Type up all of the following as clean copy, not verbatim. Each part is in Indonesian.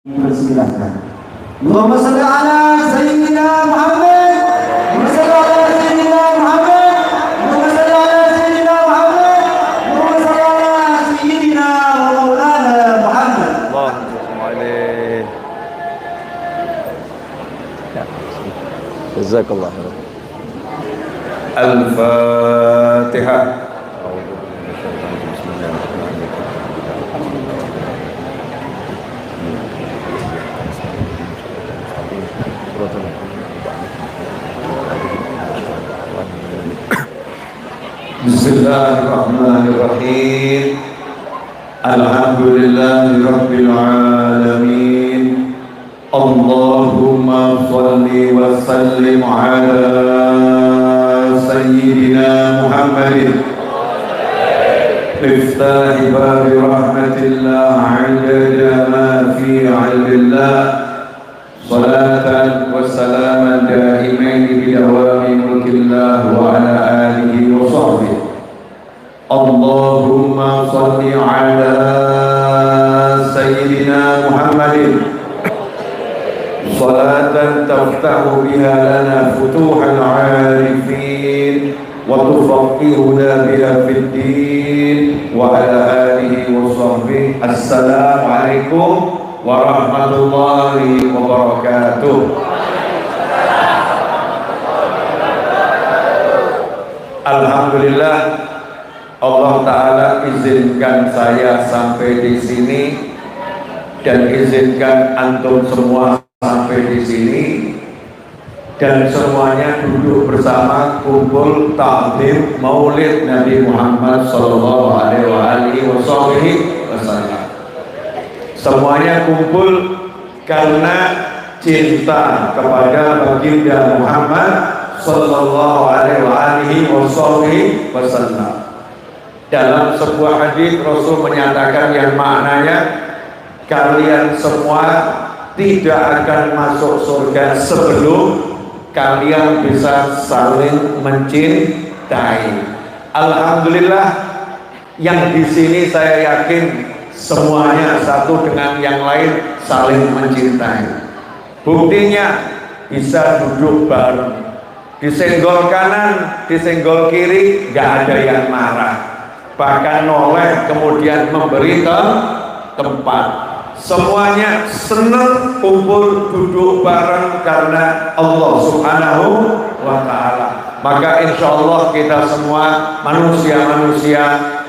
Persilahkan. Allahumma salli ala Sayyidina Muhammad. Allahumma salli ala Sayyidina Muhammad. Allahumma salli ala Sayyidina Muhammad. Allahumma salli ala Sayyidina wa Maulana Muhammad. Allahumma alaihi. Jazakallah khairan. Al-Fatihah. Bismillahirrahmanirrahim. Alhamdulillahi rabbil alamin. Allahumma salli wa sallim ala sayyidina Muhammadin miftahi babi rahmatillah adada ma fi ilmillah. Salatan wa salaman daimain bi dawami mulkillah wa ala alihi wa sahbihi. Allahumma salli ala sayyidina Muhammadin salatan taftahu biha lana futuhal arifin wa tufaqihuna biha fid din wa ala alihi wa sahbihi. Assalamu alaikum warahmatullahi wabarakatuh. Alhamdulillah, Allah Ta'ala izinkan saya sampai di sini dan izinkan antum semua sampai di sini dan semuanya duduk bersama kumpul ta'zim Maulid Nabi Muhammad sallallahu alaihi wasallam. Semuanya kumpul karena cinta kepada baginda Muhammad sallallahu alaihi wasallam. Dalam sebuah hadis Rasul menyatakan yang maknanya kalian semua tidak akan masuk surga sebelum kalian bisa saling mencintai. Alhamdulillah, yang di sini saya yakin semuanya satu dengan yang lain saling mencintai. Buktinya bisa duduk bareng, disenggol kanan, disenggol kiri, gak ada yang marah, bahkan noleh kemudian memberi tempat. Semuanya senang kumpul duduk bareng karena Allah Subhanahu wa Ta'ala. Maka insya Allah kita semua manusia-manusia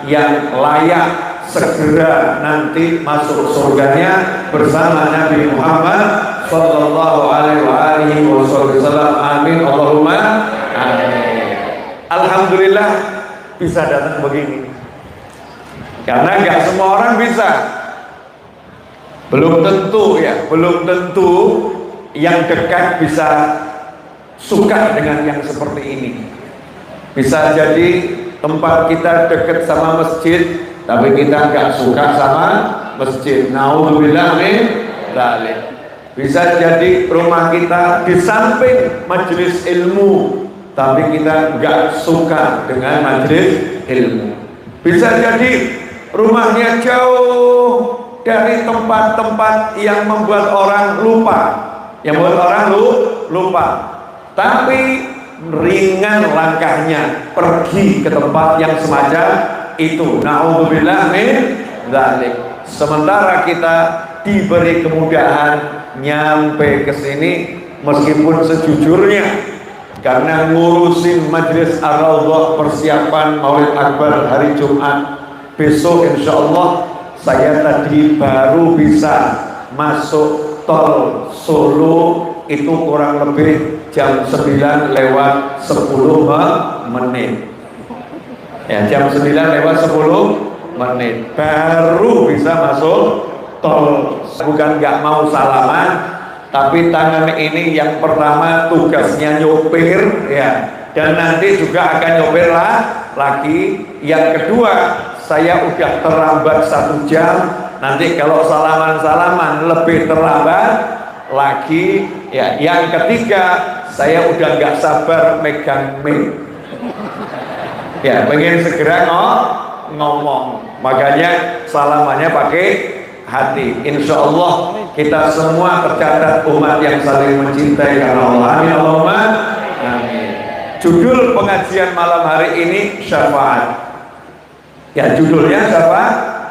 yang layak segera nanti masuk surganya bersama Nabi Muhammad sallallahu alaihi wasallam. Amin Allahumma amin. Alhamdulillah bisa datang begini karena nggak semua orang bisa. Belum tentu ya, belum tentu yang dekat bisa suka dengan yang seperti ini. Bisa jadi tempat kita dekat sama masjid tapi kita nggak suka sama masjid. Naudzubillah min dzalik. Bisa jadi rumah kita di samping majelis ilmu, tapi kita nggak suka dengan majelis ilmu. Bisa jadi rumahnya jauh dari tempat-tempat yang membuat orang lupa, tapi ringan langkahnya pergi ke tempat yang semacam itu. Naudzubillah min dzalik. Sementara kita diberi kemudahan nyampe ke sini meskipun sejujurnya karena ngurusin majelis Ar-Raudhah persiapan Maulid Akbar hari Jumat besok insyaallah. Saya tadi baru bisa masuk tol Solo itu kurang lebih jam 9 lewat 10 menit. Ya, jam 9 lewat 10 menit baru bisa masuk tol. Bukan nggak mau salaman, tapi tangan ini yang pertama tugasnya nyopir ya, dan nanti juga akan nyopir lagi. Yang kedua, saya udah terlambat 1 jam. Nanti kalau salaman lebih terlambat lagi ya. Yang ketiga, saya udah nggak sabar megang mic ya, pengen segera ngomong. Makanya salamannya pakai hati. Insya Allah kita semua tercatat umat yang saling mencintai karena Allah. Amin Allahumma amin. Judul pengajian malam hari ini syafaat. Ya, judulnya syafaat.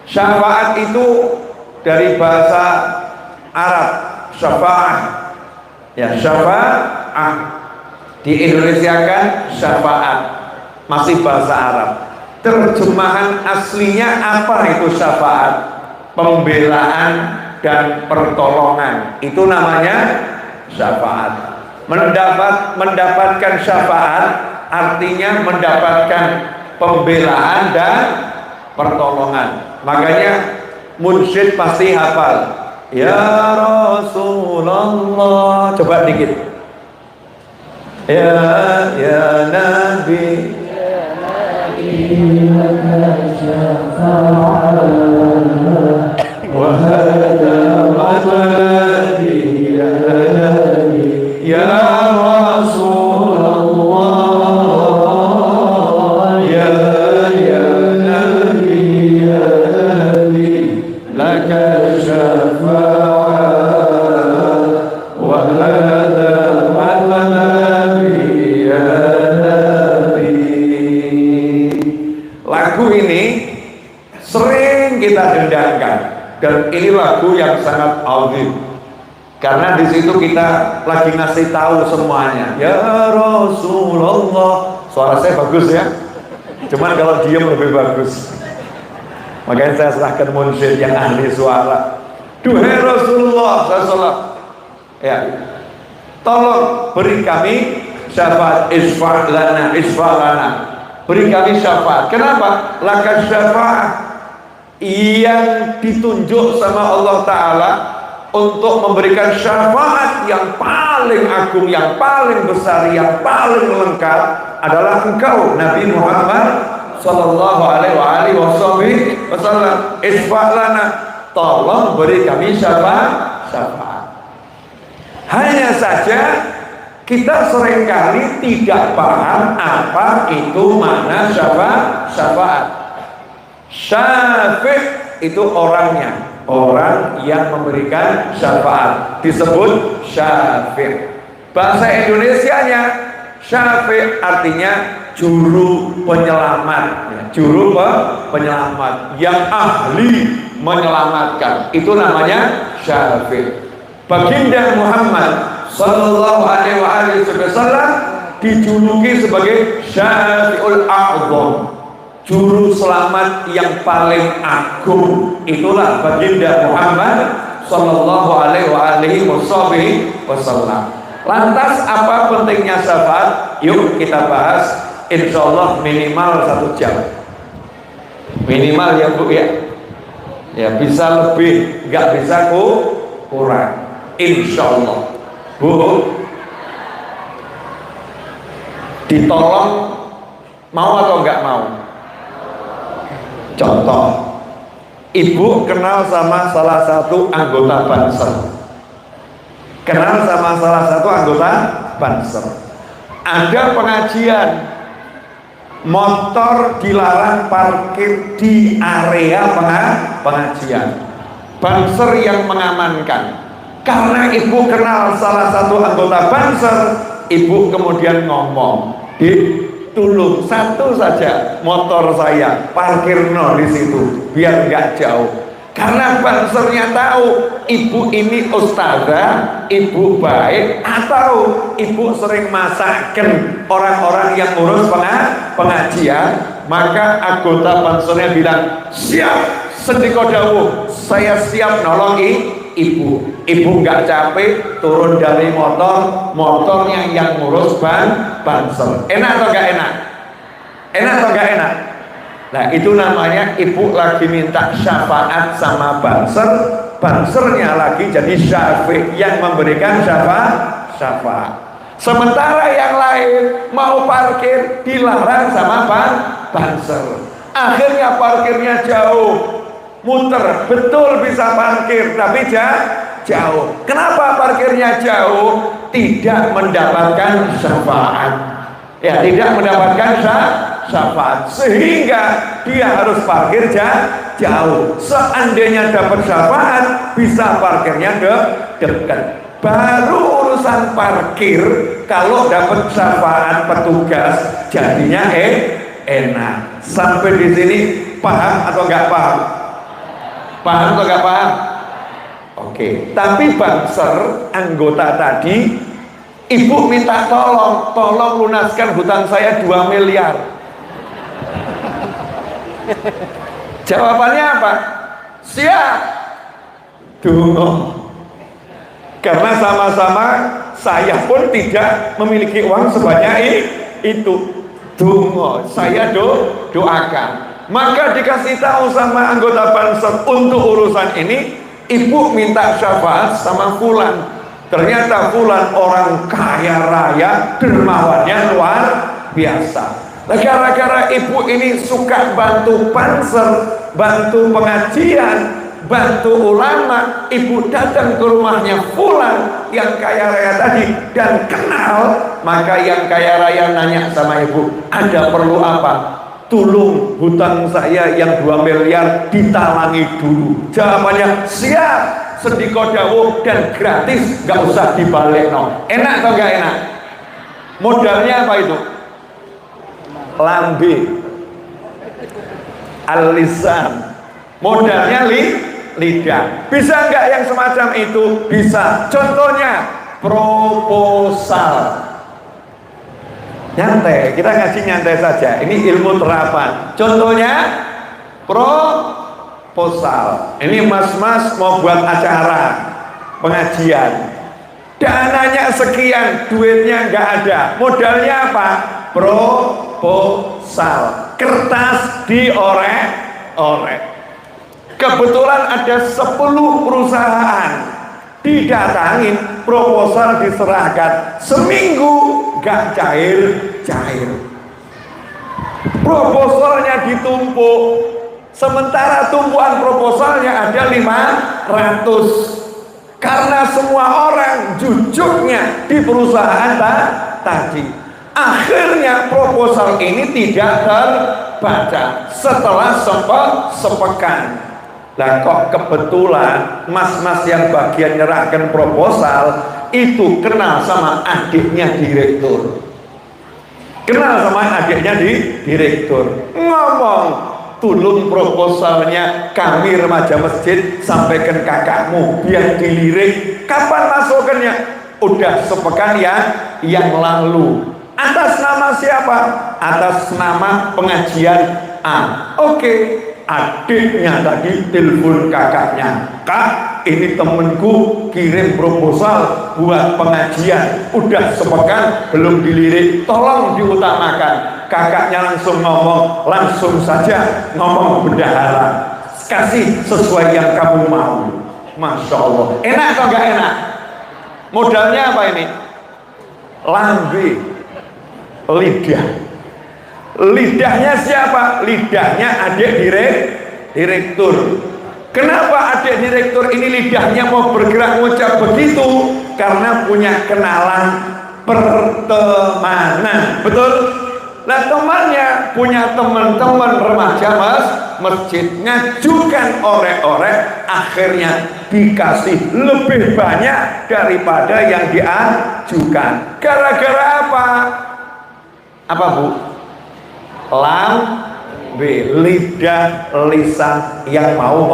Syafaat itu dari bahasa Arab, syafa'ah. Ya, syafa'ah. Diindonesiakan syafaat. Masih bahasa Arab. Terjemahan aslinya apa itu syafaat? Pembelaan dan pertolongan. Itu namanya syafaat. Mendapatkan syafaat artinya mendapatkan pembelaan dan pertolongan. Makanya munsyid pasti hafal. Ya Rasulullah. Coba dikit. Ya Nabi. Wa hada matlabi ya Nabi. Ya Rasulullah. Ya Nabi. Ya Nabi. Laka syafa'ah. Wa hada matlabi ya Nabi. Lagu ini sering kita dendangkan, dan ini lagu yang sangat azim karena di situ kita lagi ngasih tahu semuanya. Ya Rasulullah. Suara saya bagus ya, cuman kalau diam lebih bagus, makanya saya serahkan munsyid yang ahli suara. Duhai Rasulullah sallallahu ya, tolong beri kami syafaat, isfa' lana, beri kami syafaat. Kenapa? Laka syafaat, yang ditunjuk sama Allah Ta'ala untuk memberikan syafaat yang paling agung, yang paling besar, yang paling lengkap adalah engkau Nabi Muhammad sallallahu alaihi wasallam. Isfa' lana, tolong beri kami syafaat. Hanya saja kita seringkali tidak paham apa itu makna syafaat. Syafi' itu orangnya, orang yang memberikan syafaat disebut syafi'. Bahasa Indonesianya syafi' artinya juru penyelamat, juru penyelamat yang ahli menyelamatkan, itu namanya syafi'. Baginda Muhammad sallallahu alaihi wasallam dijuluki sebagai Syafi'ul A'zam, juru selamat yang paling agung. Itulah baginda Muhammad sallallahu alaihi wasallam. Lantas apa pentingnya syafaat? Yuk kita bahas, insyaallah minimal 1 jam. Minimal ya Bu ya. Ya bisa lebih, nggak bisa kurang. Insyaallah. Bu, ditolong mau atau nggak mau? Contoh, ibu kenal sama salah satu anggota Banser. Ada pengajian, motor dilarang parkir di area pengajian. Banser yang mengamankan. Karena ibu kenal salah satu anggota Banser, ibu kemudian ngomong, tolong satu saja motor saya parkir di situ biar nggak jauh. Karena Bansernya tahu ibu ini ustazah, ibu baik, atau ibu sering masakkan orang-orang yang ngurus pengajian, maka anggota Bansernya bilang, siap sendiko dawuh, saya siap nolong ibu. Ibu nggak capek turun dari motornya yang ngurus Banser. Enak atau nggak enak? Enak atau nggak enak? Nah itu namanya ibu lagi minta syafaat sama Banser, Bansernya lagi jadi syafi' yang memberikan syafaat. Sementara yang lain mau parkir dilarang sama Banser. Akhirnya parkirnya jauh, muter, betul bisa parkir tapi jauh. Kenapa parkirnya jauh? Tidak mendapatkan syafaat. Ya, tidak mendapatkan syafaat, sehingga dia harus parkir jauh. Seandainya dapat syafaat, bisa parkirnya dekat. Baru urusan parkir, kalau dapat syafaat petugas, jadinya enak. Sampai di sini paham atau enggak paham? Paham atau enggak paham? Oke. Tapi Banser anggota tadi, ibu minta tolong lunaskan hutang saya 2 miliar. Jawabannya apa? Siap. Dungo. Karena sama-sama saya pun tidak memiliki uang sebanyak itu. Dungo. Saya doakan. Maka dikasih tahu sama anggota Banser untuk urusan ini, ibu minta syafaat sama fulan. Ternyata fulan orang kaya raya, dermawannya luar biasa. Nah, gara-gara ibu ini suka bantu Banser, bantu pengajian, bantu ulama, ibu datang ke rumahnya fulan yang kaya raya tadi dan kenal. Maka yang kaya raya nanya sama ibu, ada perlu apa? Tolong hutang saya yang 2 miliar ditalangi dulu. Jawabannya siap, sediko dawuh dan gratis, gak usah dibalik. Enak atau gak enak? Modalnya apa itu? Lambe, al-lisan. Modalnya lidah. Bisa nggak yang semacam itu? Bisa. Contohnya proposal. Nyantai, kita ngaji nyantai saja. Ini ilmu terapan. Contohnya proposal. Ini mas-mas mau buat acara pengajian. Dananya sekian, duitnya nggak ada. Modalnya apa? Proposal. Kertas diorek-orek. Kebetulan ada 10 perusahaan, didatangin, proposal diserahkan, seminggu gak cair. Proposalnya ditumpuk, sementara tumpuan proposalnya ada 500. Karena semua orang jujurnya di perusahaan tadi, akhirnya proposal ini tidak terbaca setelah sepekan. Lah kok kebetulan mas-mas yang bagian nyerahkan proposal itu kenal sama adiknya direktur. Kenal sama adiknya direktur. Ngomong, tolong proposalnya kami remaja masjid sampaikan kakakmu biar dilirik. Kapan masukannya? Udah sepekan yang lalu. Atas nama siapa? Atas nama pengajian A. Oke. Adiknya tadi telepon kakaknya, Kak, ini temenku kirim proposal buat pengajian, udah sepekan belum dilirik, tolong diutamakan. Kakaknya langsung ngomong, langsung saja ngomong bendahara, kasih sesuai yang kamu mau. Masya Allah. Enak atau gak enak? Modalnya apa ini? Lambe, lidah. Lidahnya siapa? Lidahnya adik direktur. Kenapa adik direktur ini lidahnya mau bergerak ngucap begitu? Karena punya kenalan pertemanan. Betul? Nah, temannya punya teman-teman remaja masjid, ngajukan orek-orek, akhirnya dikasih lebih banyak daripada yang diajukan. Gara-gara apa? Apa, Bu? Lambe, lidah, lisan yang mau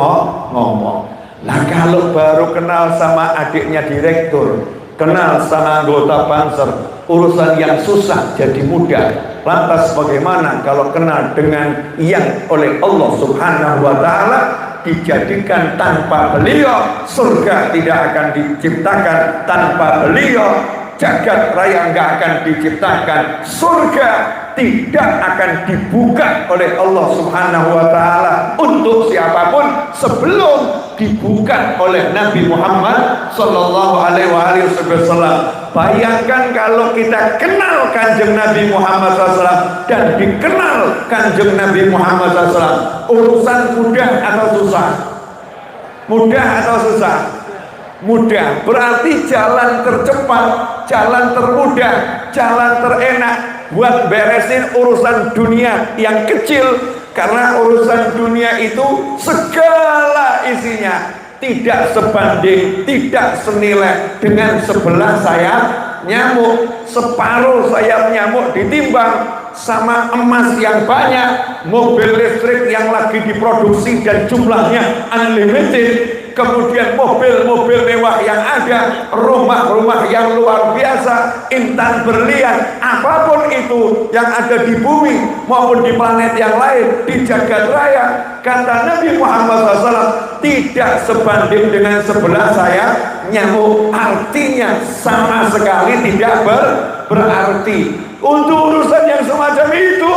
ngomong. Nah, kalau baru kenal sama adiknya direktur, kenal sama anggota Banser, urusan yang susah jadi mudah. Lantas bagaimana kalau kenal dengan yang oleh Allah Subhanahu wa Ta'ala dijadikan tanpa beliau surga tidak akan diciptakan, tanpa beliau jagat raya nggak akan diciptakan, surga tidak akan dibuka oleh Allah Subhanahu wa Ta'ala untuk siapapun sebelum dibuka oleh Nabi Muhammad Sallallahu Alaihi Wasallam. Bayangkan kalau kita kenal Kanjeng Nabi Muhammad SAW dan dikenal Kanjeng Nabi Muhammad SAW, urusan mudah atau susah? Mudah atau susah? Mudah. Berarti jalan tercepat, jalan termudah, jalan terenak buat beresin urusan dunia yang kecil, karena urusan dunia itu segala isinya tidak sebanding, tidak senilai dengan sebelah sayap nyamuk. Separuh sayap nyamuk ditimbang sama emas yang banyak, mobil listrik yang lagi diproduksi dan jumlahnya unlimited, kemudian mobil-mobil mewah yang ada, rumah-rumah yang luar biasa, intan berlian, apapun itu yang ada di bumi maupun di planet yang lain, di jagat raya, kata Nabi Muhammad SAW, tidak sebanding dengan sebelah sayap nyamuk. Artinya sama sekali tidak berarti. Untuk urusan yang semacam itu,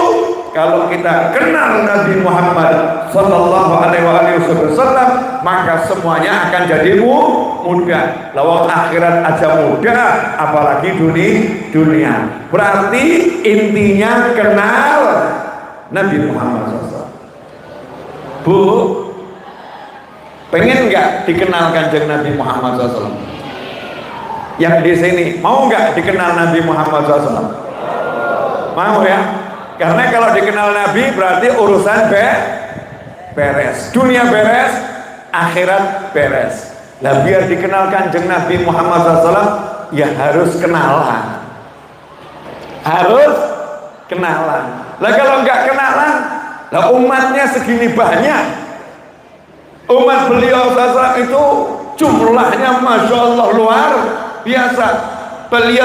kalau kita kenal Nabi Muhammad Sallallahu Alaihi Wasallam, maka semuanya akan jadi mudah. Lawang akhirat aja mudah, apalagi dunia. Berarti intinya kenal Nabi Muhammad SAW. Bu, pengen nggak dikenal Kanjeng Nabi Muhammad SAW? Yang di sini mau nggak dikenal Nabi Muhammad SAW? Mau ya? Karena kalau dikenal Nabi berarti urusan beres, dunia beres, akhirat beres. Nah, biar dikenal Kanjeng Nabi Muhammad SAW, ya harus kenalan. Harus kenalan. Lah kalau nggak kenalan, lah umatnya segini banyak. Umat beliau SAW itu jumlahnya Masya Allah luar biasa. Beliau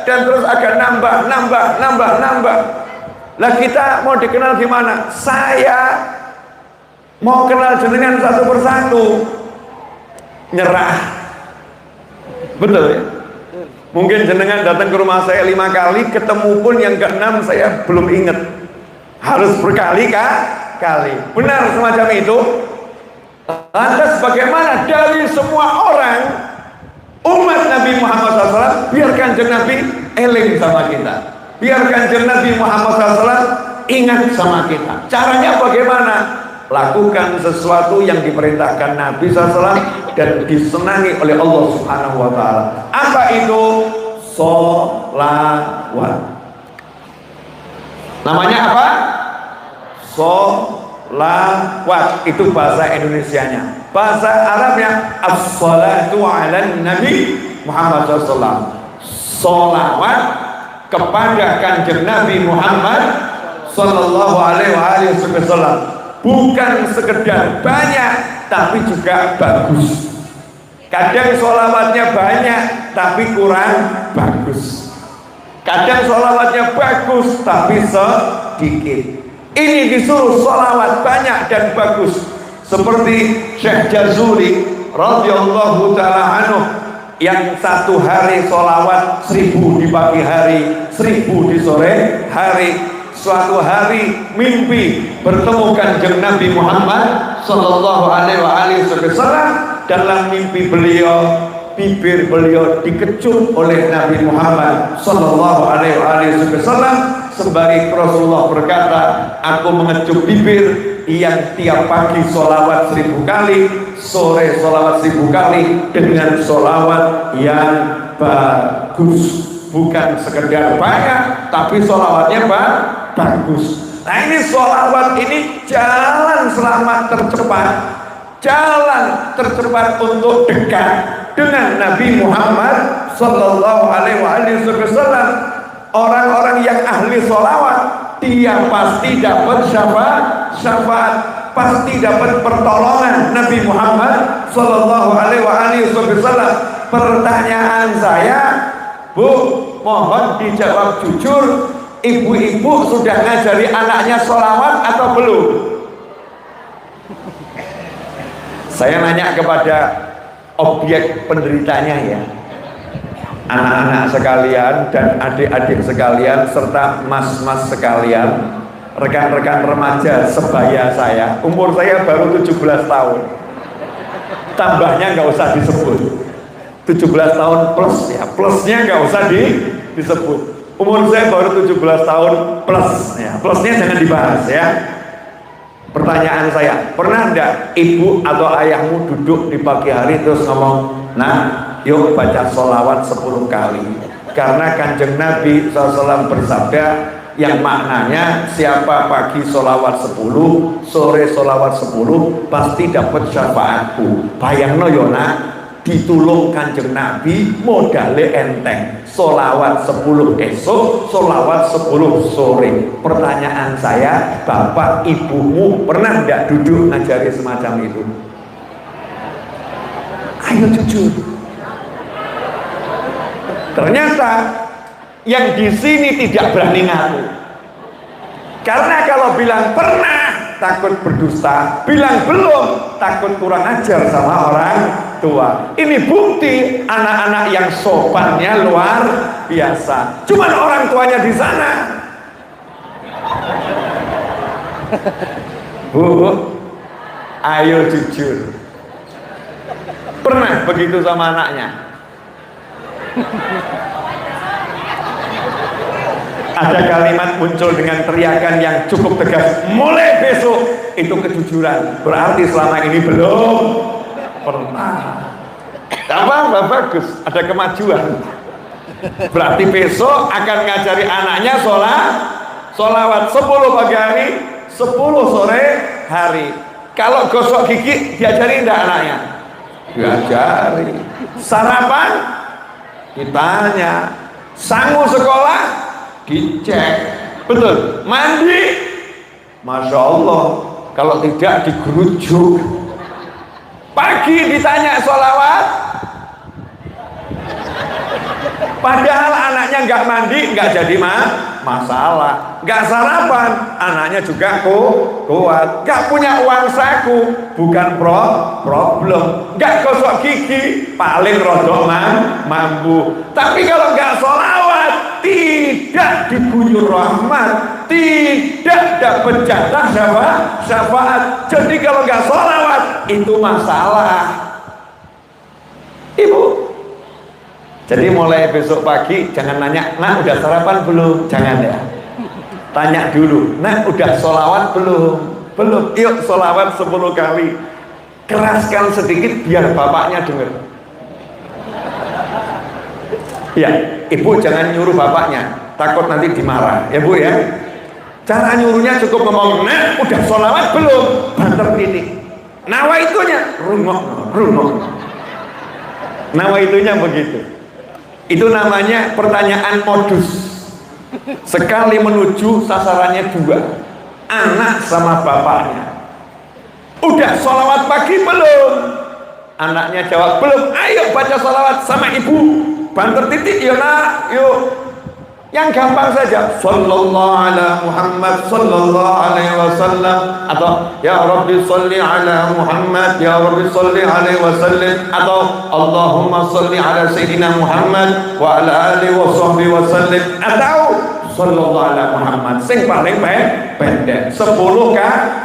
dan terus akan nambah. Lah kita mau dikenal gimana? Saya mau kenal jenengan satu persatu, nyerah. Betul ya? Mungkin jenengan datang ke rumah saya 5 kali, ketemu pun yang ke-6 saya belum ingat. Harus berkali-kali. Benar semacam itu. Lantas bagaimana dari semua orang umat Nabi Muhammad SAW, biar Kanjeng Nabi eling sama kita, biar Kanjeng Nabi Muhammad SAW ingat sama kita. Caranya bagaimana? Lakukan sesuatu yang diperintahkan Nabi SAW dan disenangi oleh Allah Subhanahu Wa Taala. Apa itu? Sholawat. Namanya apa? Sholawat. Itu bahasa Indonesianya. Bahasa Arabnya as-salatu ala Nabi Muhammad SAW. Sholawat kepada Kanjeng Nabi Muhammad Sallallahu Alaihi Wasallam. Bukan sekedar banyak, tapi juga bagus. Kadang sholawatnya banyak, tapi kurang bagus. Kadang sholawatnya bagus, tapi sedikit. Ini disuruh sholawat banyak dan bagus. Seperti Syekh Jazuli radhiyallahu ta'ala anhu, yang satu hari sholawat 1000 di pagi hari, 1000 di sore hari. Suatu hari mimpi bertemu Kanjeng Nabi Muhammad Sallallahu Alaihi Wasallam. Dalam mimpi beliau, bibir beliau dikecup oleh Nabi Muhammad Sallallahu Alaihi Wasallam. Sembari Rasulullah berkata, aku mengecup bibir yang tiap pagi sholawat 1000 kali, sore sholawat 1000 kali, dengan sholawat yang bagus. Bukan sekedar banyak, tapi sholawatnya bagus. Nah, ini sholawat ini jalan selamat tercepat, jalan tercepat untuk dekat dengan Nabi Muhammad Sallallahu Alaihi Wasallam. Orang-orang yang ahli sholawat, dia pasti dapat syafaat, pasti dapat pertolongan Nabi Muhammad Sallallahu Alaihi Wasallam. Pertanyaan saya, Bu, mohon dijawab jujur, ibu-ibu sudah ngajari anaknya sholawat atau belum? Saya nanya kepada objek penderitanya ya, anak-anak sekalian dan adik-adik sekalian serta mas-mas sekalian, rekan-rekan remaja sebaya saya. Umur saya baru 17 tahun, tambahnya nggak usah disebut, 17 tahun plus ya, plusnya nggak usah disebut. Umur saya baru 17 tahun plus ya, plusnya jangan dibahas ya. Pertanyaan saya, pernah enggak ibu atau ayahmu duduk di pagi hari terus ngomong, nah yuk baca sholawat 10 kali? Karena Kanjeng Nabi SAW bersabda yang maknanya siapa pagi sholawat 10, sore sholawat 10 pasti dapat syafaatku. Bayangno yo nak, ditulung Kanjeng Nabi modale enteng, sholawat 10 esok, sholawat 10 sore. Pertanyaan saya, bapak ibumu pernah tidak duduk ngajari semacam itu? Ayo jujur. Ternyata yang di sini tidak berani ngaku. Karena kalau bilang pernah takut berdusta, bilang belum takut kurang ajar sama orang tua. Ini bukti anak-anak yang sopannya luar biasa. Cuman orang tuanya di sana. Bu, ayo jujur. Pernah begitu sama anaknya? Ada kalimat muncul dengan teriakan yang cukup tegas, mulai besok. Itu kejujuran. Berarti selama ini belum pernah. Apa bagus, ada kemajuan. Berarti besok akan ngajari anaknya sholawat 10 pagi hari, 10 sore hari. Kalau gosok gigi diajari enggak anaknya? Diajari. Sarapan ditanya, sangu sekolah dicek, betul. Mandi, masya Allah, kalau tidak digerujuk. Pagi ditanya sholawat, padahal anaknya nggak mandi, nggak jadi masalah. Nggak sarapan, anaknya juga kuat. Nggak punya uang saku, bukan problem. Nggak gosok gigi, paling rodok mampu. Tapi kalau nggak sholawat, tidak diguyur rahmat, tidak dapat jatah syafaat. Jadi kalau nggak sholawat, itu masalah. Ibu, jadi mulai besok pagi jangan nanya, nak udah sarapan belum? Jangan ya. Tanya dulu, nak udah sholawat belum? Belum. Yuk sholawat 10 kali. Keraskan sedikit biar bapaknya dengar. Ya, ibu jangan nyuruh bapaknya, takut nanti dimarah. Ya bu ya. Cara nyuruhnya cukup ngomong, nak udah sholawat belum? Banter titik. Nawaitunya rungok. Nawaitunya begitu. Itu namanya pertanyaan modus. Sekali menuju sasarannya 2, anak sama bapaknya. Udah sholawat pagi belum? Anaknya jawab belum. Ayo baca sholawat sama ibu. Banter titik ya nak, yuk. Yang gampang saja, sallallahu ala Muhammad sallallahu alaihi wasallam, atau ya Rabbi sholli ala Muhammad ya Rabbi sholli alaihi wasallam, atau Allahumma sholli ala Sayyidina Muhammad wa ala alihi wa sahbihi wasallam, atau sallallahu ala Muhammad. Sing paling pendek 10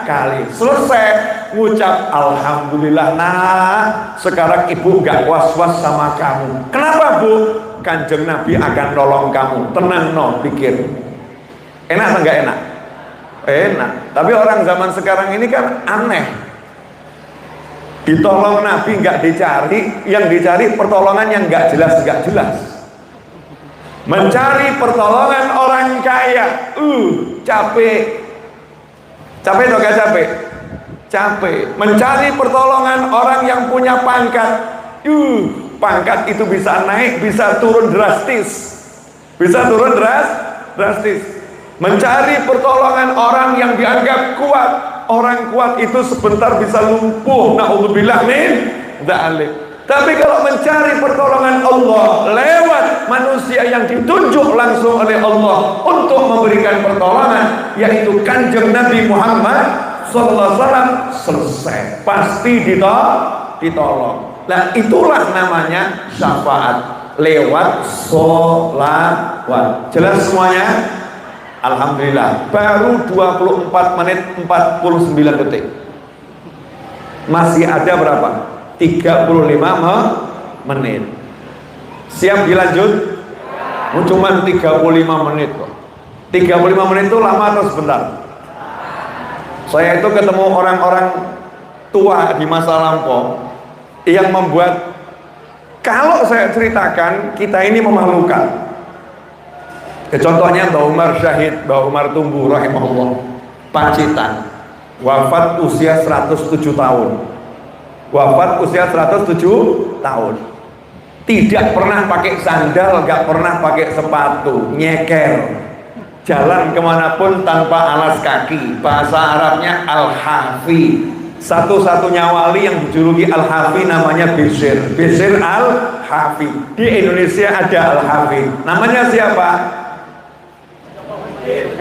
kali. Selesai ngucap alhamdulillah. Nah, sekarang ibu gak was-was sama kamu. Kenapa bu? Kanjeng Nabi akan nolong kamu. Tenang no, pikir. Enak atau enggak enak? Enak. Tapi orang zaman sekarang ini kan aneh. Ditolong Nabi nggak dicari, yang dicari pertolongan yang nggak jelas. Mencari pertolongan orang kaya, capek. Capek atau gak capek? Capek. Mencari pertolongan orang yang punya pangkat, pangkat itu bisa naik, bisa turun drastis. Mencari pertolongan orang yang dianggap kuat. Orang kuat itu sebentar bisa lumpuh. Na'udzubillah min dzalik. Tapi kalau mencari pertolongan Allah lewat manusia yang ditunjuk langsung oleh Allah untuk memberikan pertolongan, yaitu Kanjeng Nabi Muhammad sallallahu alaihi wasallam, selesai. Pasti ditolong. Nah, itulah namanya syafaat lewat sholawat. Jelas semuanya? Alhamdulillah. Baru 24 menit 49 detik. Masih ada berapa? 35 menit. Siap dilanjut? Cuma 35 menit kok. 35 menit itu lama atau sebentar? Saya itu ketemu orang-orang tua di masa lampau yang membuat, kalau saya ceritakan, kita ini memalukan. Contohnya Mbah Umar Syahid, Mbah Umar Tumbu rahimahullah, Pacitan, wafat usia 107 tahun. Wafat usia 107 tahun. Tidak pernah pakai sandal, nggak pernah pakai sepatu, nyeker. Jalan kemanapun tanpa alas kaki. Bahasa Arabnya Al-Hafi. Satu-satunya wali yang dijuluki Al-Hafi namanya Bisir. Bisir Al-Hafi. Di Indonesia ada Al-Hafi. Namanya siapa?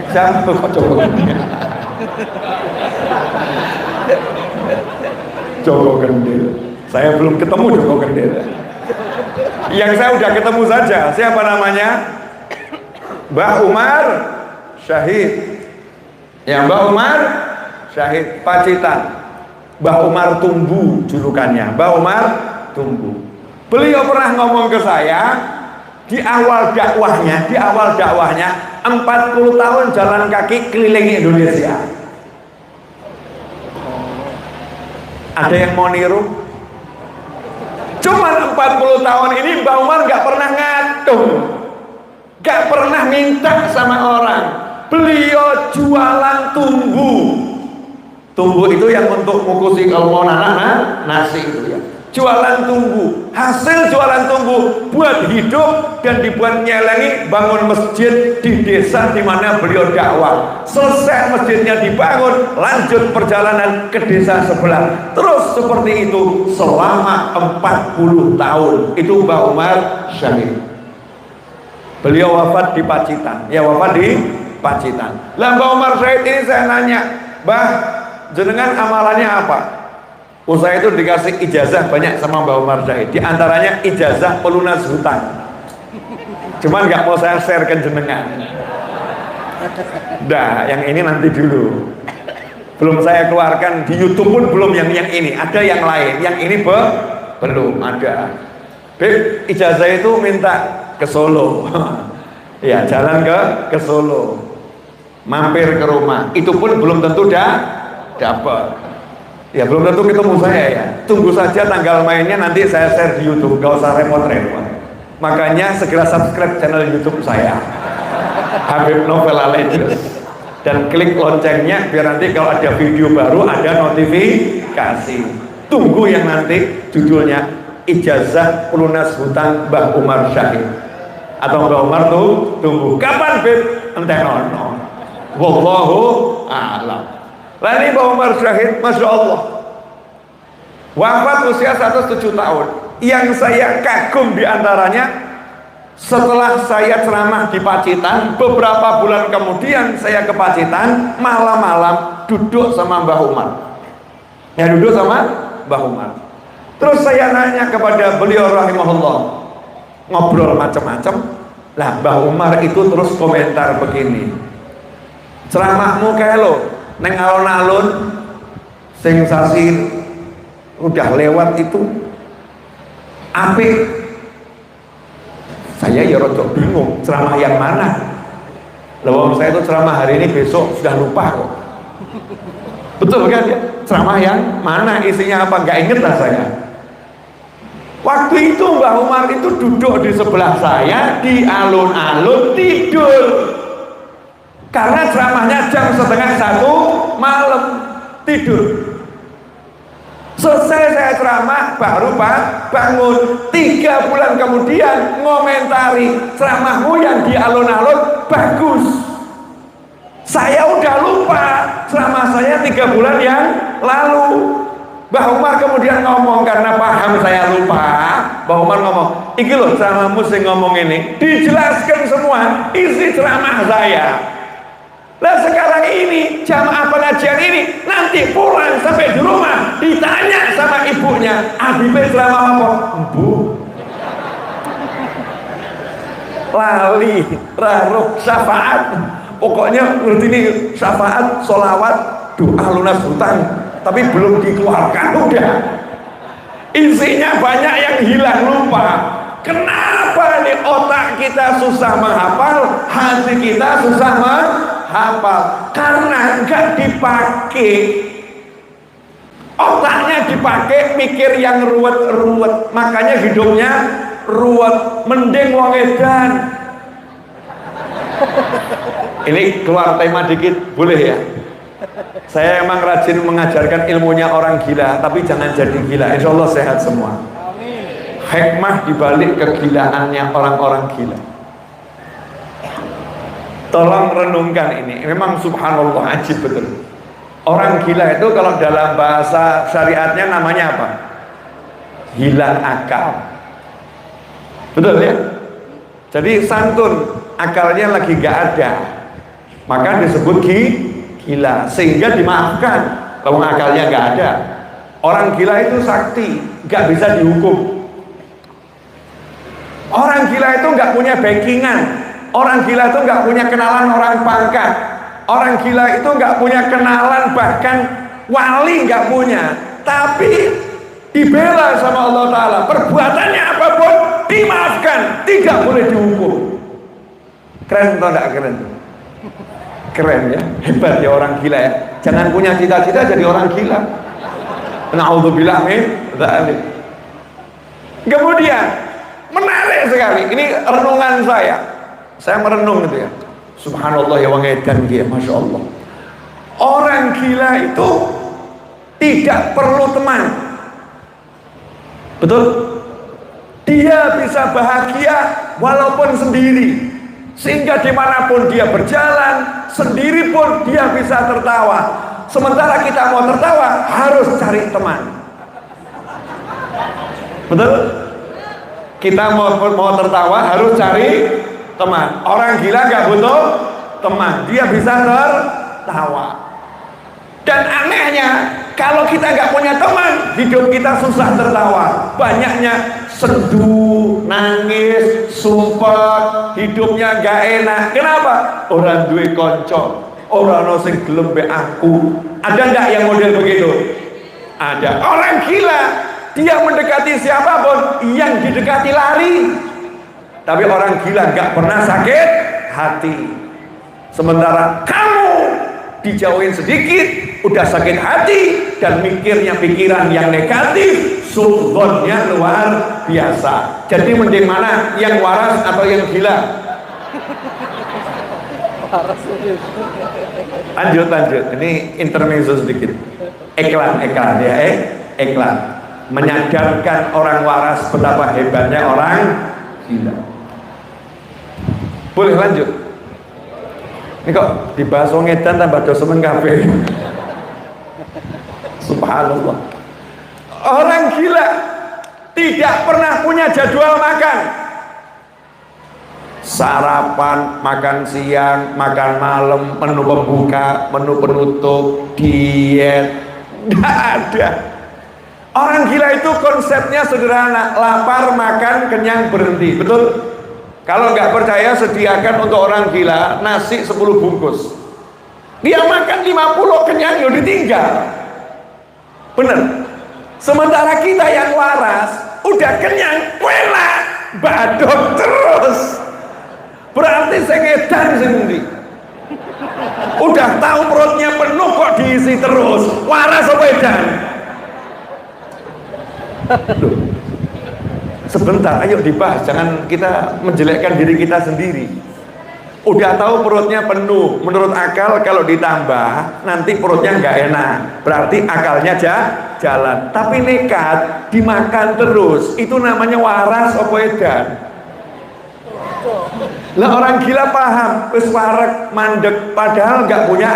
Siapa kok coba? Joko Kendil. Saya belum ketemu Joko Kendil. Yang saya udah ketemu saja. Siapa namanya? Mbah Umar Syahid. Ya, Mbah Umar Syahid, Pacitan. Mbah Umar Tumbu julukannya. Mbah Umar Tumbu. Beliau pernah ngomong ke saya di awal dakwahnya 40 tahun jalan kaki keliling Indonesia. Ada yang mau niru? Cuman 40 tahun ini Mbah Umar gak pernah ngatung, gak pernah minta sama orang. Beliau jualan tumbu. Tumbu itu yang untuk mengukusi kalau mau nanak nasi itu ya. Jualan tumbu. Hasil jualan tumbu buat hidup dan dibuat nyelengi bangun masjid di desa di mana beliau dakwah. Selesai masjidnya dibangun, lanjut perjalanan ke desa sebelah. Terus seperti itu selama 40 tahun. Itu Mbah Umar Syahid. Beliau wafat di Pacitan. Ya, wafat di Pacitan. Lah Mbah Umar Syahid ini saya nanya, "Mbah, jenengan amalannya apa?" Saya itu dikasih ijazah banyak sama Mbah Umar Syahid. Di antaranya ijazah pelunas hutang. Cuman nggak mau saya share ke jenengan. Dah, yang ini nanti dulu. Belum saya keluarkan di YouTube pun belum yang ini. Ada yang lain. Yang ini belum ada. Beb, ijazah itu minta ke Solo. Ya, jalan ke Solo. Mampir ke rumah. Itu pun belum tentu dapat. Ya belum tentu ketemu saya ya. Tunggu saja tanggal mainnya, nanti saya share di YouTube. Gak usah repot-repot. Makanya segera subscribe channel YouTube saya, Habib Novel Aledius, dan klik loncengnya biar nanti kalau ada video baru ada notifikasi. Tunggu yang nanti judulnya ijazah pelunas hutang Mbah Umar Syahid atau Mbah Umar tuh tunggu. Kapan Beb? Entenono. Wallahu a'lam. Lalu Mbah Umar Syahid, Masya Allah, wafat usia 107 tahun. Yang saya kagum diantaranya, setelah saya ceramah di Pacitan, beberapa bulan kemudian saya ke Pacitan, malam-malam duduk sama Mbah Umar. Ya, duduk sama Mbah Umar. Terus saya nanya kepada beliau rahimahullah, ngobrol macam-macam. Lah Mbah Umar itu terus komentar begini, ceramahmu kayak lo neng alun-alun sing sasi udah lewat itu apik. Saya ya rada bingung ceramah yang mana. Lawang saya itu ceramah hari ini, besok sudah lupa kok. Betul kan ya? Ceramah yang mana, isinya apa, nggak inget lah saya. Waktu itu Mbah Umar itu duduk di sebelah saya di alun-alun tidur. Karena ceramahnya jam 12:30 malam, tidur. Selesai saya ceramah baru bangun. 3 bulan kemudian ngomentari, ceramahmu yang di alun-alun bagus. Saya udah lupa ceramah saya 3 bulan yang lalu. Mbah Umar kemudian ngomong, karena paham saya lupa. Mbah Umar ngomong, iki loh ceramahmu sing ngomong ini, dijelaskan semua isi ceramah saya. Lah sekarang ini jamaah pengajian ini nanti pulang sampai di rumah ditanya sama ibunya, Habibie ceramah apa? Bu, lali, raruh, syafaat. Pokoknya ngerti ini syafaat, sholawat, doa lunas hutang, tapi belum dikeluarkan udah. Isinya banyak yang hilang, lupa. Kenapa nih otak kita susah menghafal, hati kita susah menghafal? Karena enggak dipakai. Otaknya dipakai mikir yang ruwet-ruwet, makanya hidupnya ruwet. Mending wong edan. Ini keluar tema dikit, boleh ya? Saya emang rajin mengajarkan ilmunya orang gila, tapi jangan jadi gila. Insya Allah sehat semua. Hikmah dibalik kegilaannya orang-orang gila. Tolong renungkan ini. Memang subhanallah ajib betul. Orang gila itu kalau dalam bahasa syariatnya namanya apa? Hilang akal. Betul ya? Jadi santun, akalnya lagi gak ada, maka disebut gila, sehingga dimaafkan kalau akalnya gak ada. Orang gila itu sakti, gak bisa dihukum. Orang gila itu gak punya backingan. Orang gila itu gak punya kenalan orang pangkat. Orang gila itu gak punya kenalan, bahkan wali gak punya. Tapi dibela sama Allah Ta'ala, perbuatannya apapun dimaafkan, tidak boleh dihukum. Keren atau tidak keren? Keren ya, hebat ya orang gila ya. Jangan punya cita-cita jadi orang gila. Na'udzubillah min dzalik. Kemudian menarik sekali, ini renungan saya merenung gitu ya. Subhanallah ya, wong edan dia, masya Allah. Orang gila itu tidak perlu teman. Betul? Dia bisa bahagia walaupun sendiri, sehingga dimanapun dia berjalan, sendiri pun dia bisa tertawa. Sementara kita mau tertawa harus cari teman. Betul? Kita mau tertawa harus cari teman. Orang gila nggak butuh teman, dia bisa tertawa. Dan anehnya, kalau kita nggak punya teman, hidup kita susah tertawa. Banyaknya sendu, nangis, sumpah, hidupnya nggak enak. Kenapa? Orang duwe konco, orang no sing gelem be aku. Ada nggak yang model begitu? Ada. Orang gila, dia mendekati siapapun, yang didekati lari. Tapi orang gila nggak pernah sakit hati. Sementara kamu dijauhin sedikit udah sakit hati dan mikirnya pikiran yang negatif, sudzonnya luar biasa. Jadi mending mana, yang waras atau yang gila? Lanjut. Ini intermezzo sedikit. Iklan ya, iklan. Menyadarkan orang waras betapa hebatnya orang gila. Boleh lanjut? Ini kok dibahas wong edan tambah dosemen kabeh. Subhanallah. Orang gila tidak pernah punya jadwal makan. Sarapan, makan siang, makan malam, menu pembuka, menu penutup, diet, nggak ada. Orang gila itu konsepnya sederhana, lapar, makan, kenyang, berhenti. Betul? Kalau nggak percaya, sediakan untuk orang gila nasi 10 bungkus. Dia makan 50, kenyang, ya ditinggal. Bener. Sementara kita yang waras udah kenyang, enak, badok terus. Berarti sing edan sing ndi? Udah tahu perutnya penuh kok diisi terus. Waras apa edan? Sebentar, ayo dibahas, jangan kita menjelekkan diri kita sendiri. Udah tahu perutnya penuh, menurut akal kalau ditambah nanti perutnya nggak enak, berarti akalnya jalan. Tapi nekat dimakan terus, itu namanya waras apa edan? Lah orang gila paham, wis wareg mandek padahal nggak punya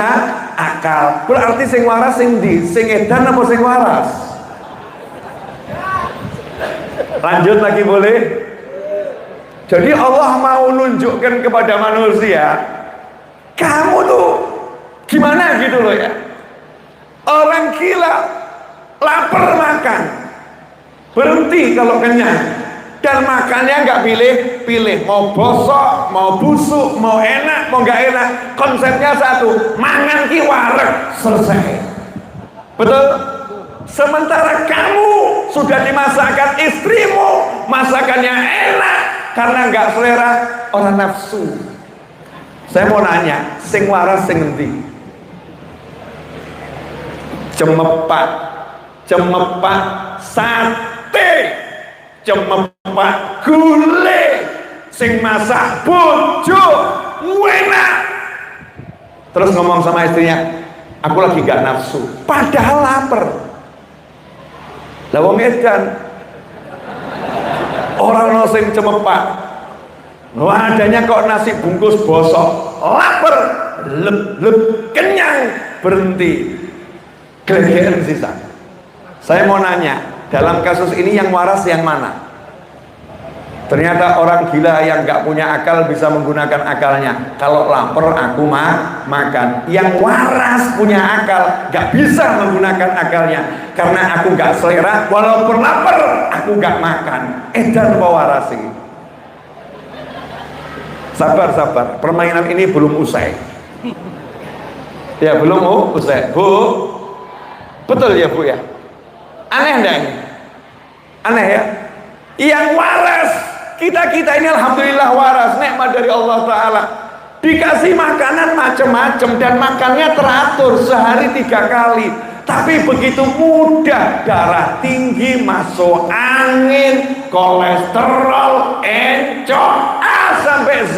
akal. Berarti sing waras sing ndi? Sing edan apa sing waras? Lanjut lagi boleh? Jadi Allah mau nunjukkan kepada manusia, kamu tuh gimana gitu loh ya. Orang gila lapar makan, berhenti kalau kenyang, dan makannya nggak pilih, mau bosok, mau busuk, mau enak, mau nggak enak. Konsepnya satu, mangan ki wareg, selesai. Betul? Sementara kamu sudah dimasakkan istrimu, masakannya enak, karena nggak selera, orang nafsu. Saya mau nanya, sing waras sing endi? Cemepak sate, cemepak gulai, sing masak bojo. enak. Terus ngomong sama istrinya, aku lagi gak nafsu, padahal lapar. Lah wong edan orang nosing cemepak, adanya kok nasi bungkus bosok, lapar, lep, kenyang, berhenti, gelegean sisa. Saya mau nanya, dalam kasus ini yang waras yang mana? Ternyata orang gila yang gak punya akal bisa menggunakan akalnya. Kalau lapar aku makan. Yang waras punya akal gak bisa menggunakan akalnya, karena aku gak selera, walaupun lapar aku gak makan. Edan pewarasi. Sabar, permainan ini belum usai. Ya belum usai, Bu. Betul ya Bu ya? Aneh enggak ini? Aneh ya? Yang waras, kita ini alhamdulillah waras, nikmat dari Allah Ta'ala. Dikasih makanan macam-macam dan makannya teratur, sehari 3 kali. Tapi begitu mudah darah tinggi, masuk angin, kolesterol, encok, A sampai Z.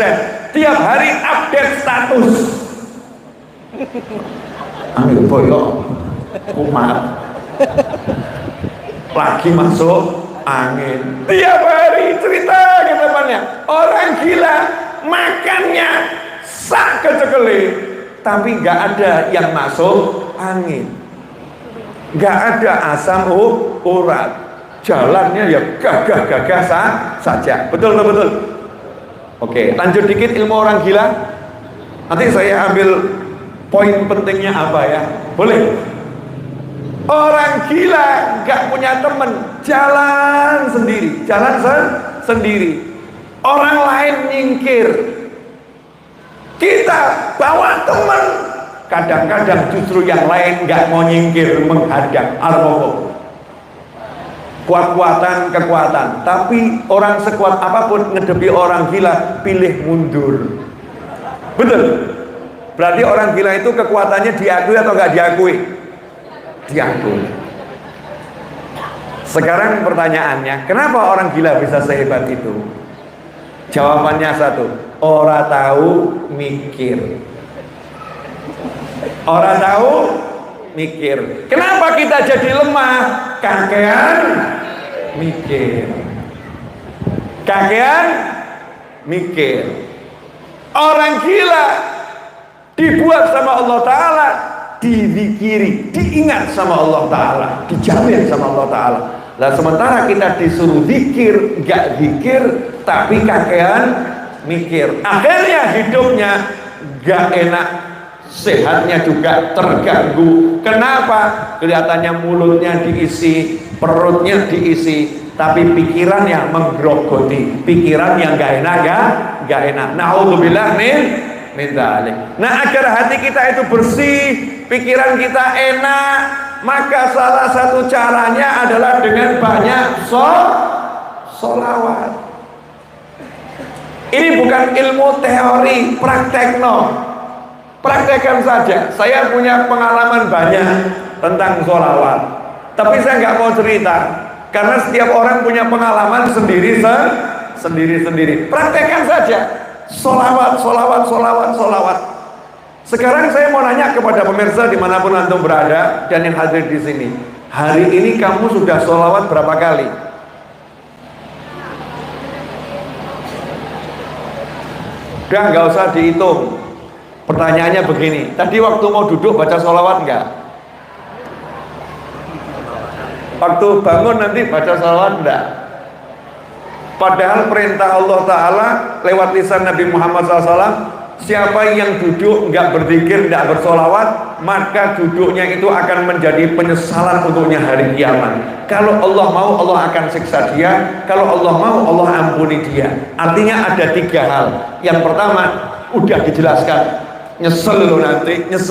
Tiap hari update status. Ambil boyok, kumat, lagi masuk angin. Tiap hari cerita ke depannya. Orang gila makannya sak kecekele, tapi nggak ada yang masuk angin, nggak ada asam urat, jalannya ya gagah-gagah saja. Betul. Oke, lanjut dikit ilmu orang gila. Nanti saya ambil poin pentingnya apa ya. Boleh? Orang gila gak punya temen, jalan sendiri. Orang lain nyingkir, kita bawa temen. Kadang-kadang justru yang lain gak mau nyingkir, menghadang. Kekuatan. Tapi orang sekuat apapun ngedepi orang gila, pilih mundur. Betul? Berarti orang gila itu kekuatannya diakui atau gak diakui? Diakui. Sekarang pertanyaannya, kenapa orang gila bisa sehebat itu? Jawabannya satu, ora tahu mikir. Ora tahu mikir. Kenapa kita jadi lemah? Kakean mikir. Orang gila dibuat sama Allah Ta'ala, dizikiri, diingat sama Allah Ta'ala, dijamin sama Allah Ta'ala. Nah sementara kita disuruh zikir, gak zikir, tapi kakean mikir, akhirnya hidupnya gak enak, sehatnya juga terganggu. Kenapa? Kelihatannya mulutnya diisi, perutnya diisi, tapi pikiran yang menggerogoti, pikiran yang gak enak. Na'udzubillah min dzalik. Nah, agar hati kita itu bersih, pikiran kita enak, maka salah satu caranya adalah dengan banyak sholawat. Ini bukan ilmu teori, praktekkan saja. Saya punya pengalaman banyak tentang sholawat, tapi saya nggak mau cerita karena setiap orang punya pengalaman sendiri. Praktekkan saja. Sholawat. Sekarang saya mau nanya kepada pemirsa dimanapun antum berada dan yang hadir di sini, hari ini kamu sudah sholawat berapa kali? Udah nggak usah dihitung. Pertanyaannya begini, tadi waktu mau duduk baca sholawat enggak? Waktu bangun nanti baca sholawat enggak? Padahal perintah Allah Ta'ala lewat lisan Nabi Muhammad SAW, siapa yang duduk enggak berzikir, enggak bersolawat, maka duduknya itu akan menjadi penyesalan untuknya hari kiamat. Kalau Allah mau, Allah akan siksa dia. Kalau Allah mau, Allah ampuni dia. Artinya ada 3 hal. Yang pertama, udah dijelaskan, nyesel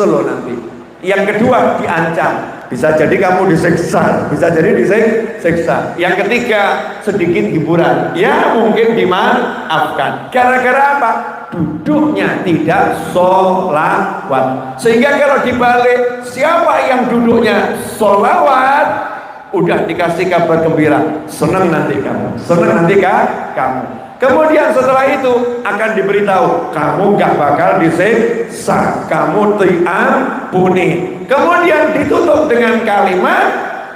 lo nanti. Yang kedua, diancam, bisa jadi kamu disiksa, bisa jadi disiksa. Yang ketiga, sedikit hiburan, ya mungkin dimaafkan. Gara-gara apa? Duduknya tidak sholawat. Sehingga kalau dibalik, siapa yang duduknya sholawat, udah dikasih kabar gembira, senang nanti kamu. Kemudian setelah itu akan diberitahu, kamu gak bakal disiksa, kamu diampuni. Kemudian ditutup dengan kalimat,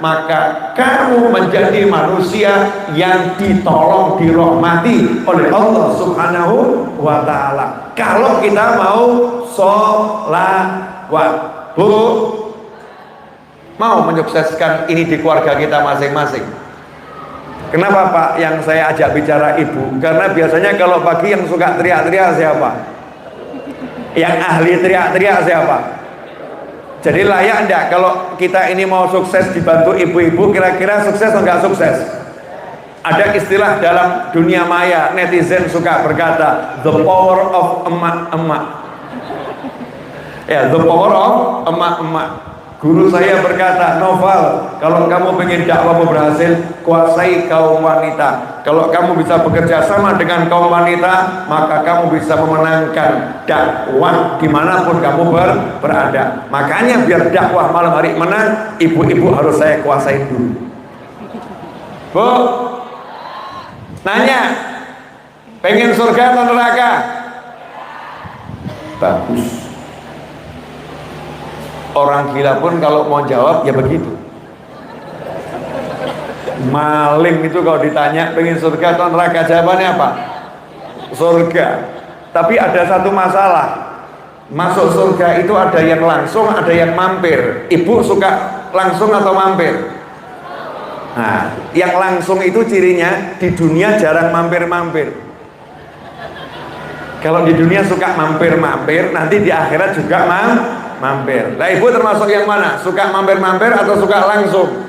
maka kamu menjadi manusia yang ditolong, dirahmati oleh Allah Subhanahu wa ta'ala. Kalau kita mau sholawat. Bu, mau menyukseskan ini di keluarga kita masing-masing. Kenapa Pak yang saya ajak bicara ibu? Karena biasanya kalau pagi yang suka teriak-teriak siapa? Yang ahli teriak-teriak siapa? Jadi layak enggak kalau kita ini mau sukses dibantu ibu-ibu, kira-kira sukses atau enggak sukses? Ada istilah dalam dunia maya, netizen suka berkata, the power of emak-emak. Ya, the power of emak-emak. Guru saya berkata, Noval, kalau kamu pengen dakwahmu berhasil, kuasai kaum wanita. Kalau kamu bisa bekerja sama dengan kaum wanita, maka kamu bisa memenangkan dakwah dimanapun kamu berada. Makanya biar dakwah malam hari menang, ibu-ibu harus saya kuasai dulu. Bu, nanya, pengen surga atau neraka? Bagus. Orang gila pun kalau mau jawab ya begitu. Maling itu kalau ditanya pengen surga atau neraka, jawabannya apa? Surga. Tapi ada satu masalah, masuk surga itu ada yang langsung, ada yang mampir. Ibu suka langsung atau mampir? Nah, yang langsung itu cirinya di dunia jarang mampir-mampir. Kalau di dunia suka mampir-mampir, nanti di akhirat juga mampir. Nah, ibu termasuk yang mana? Suka mampir-mampir atau suka langsung?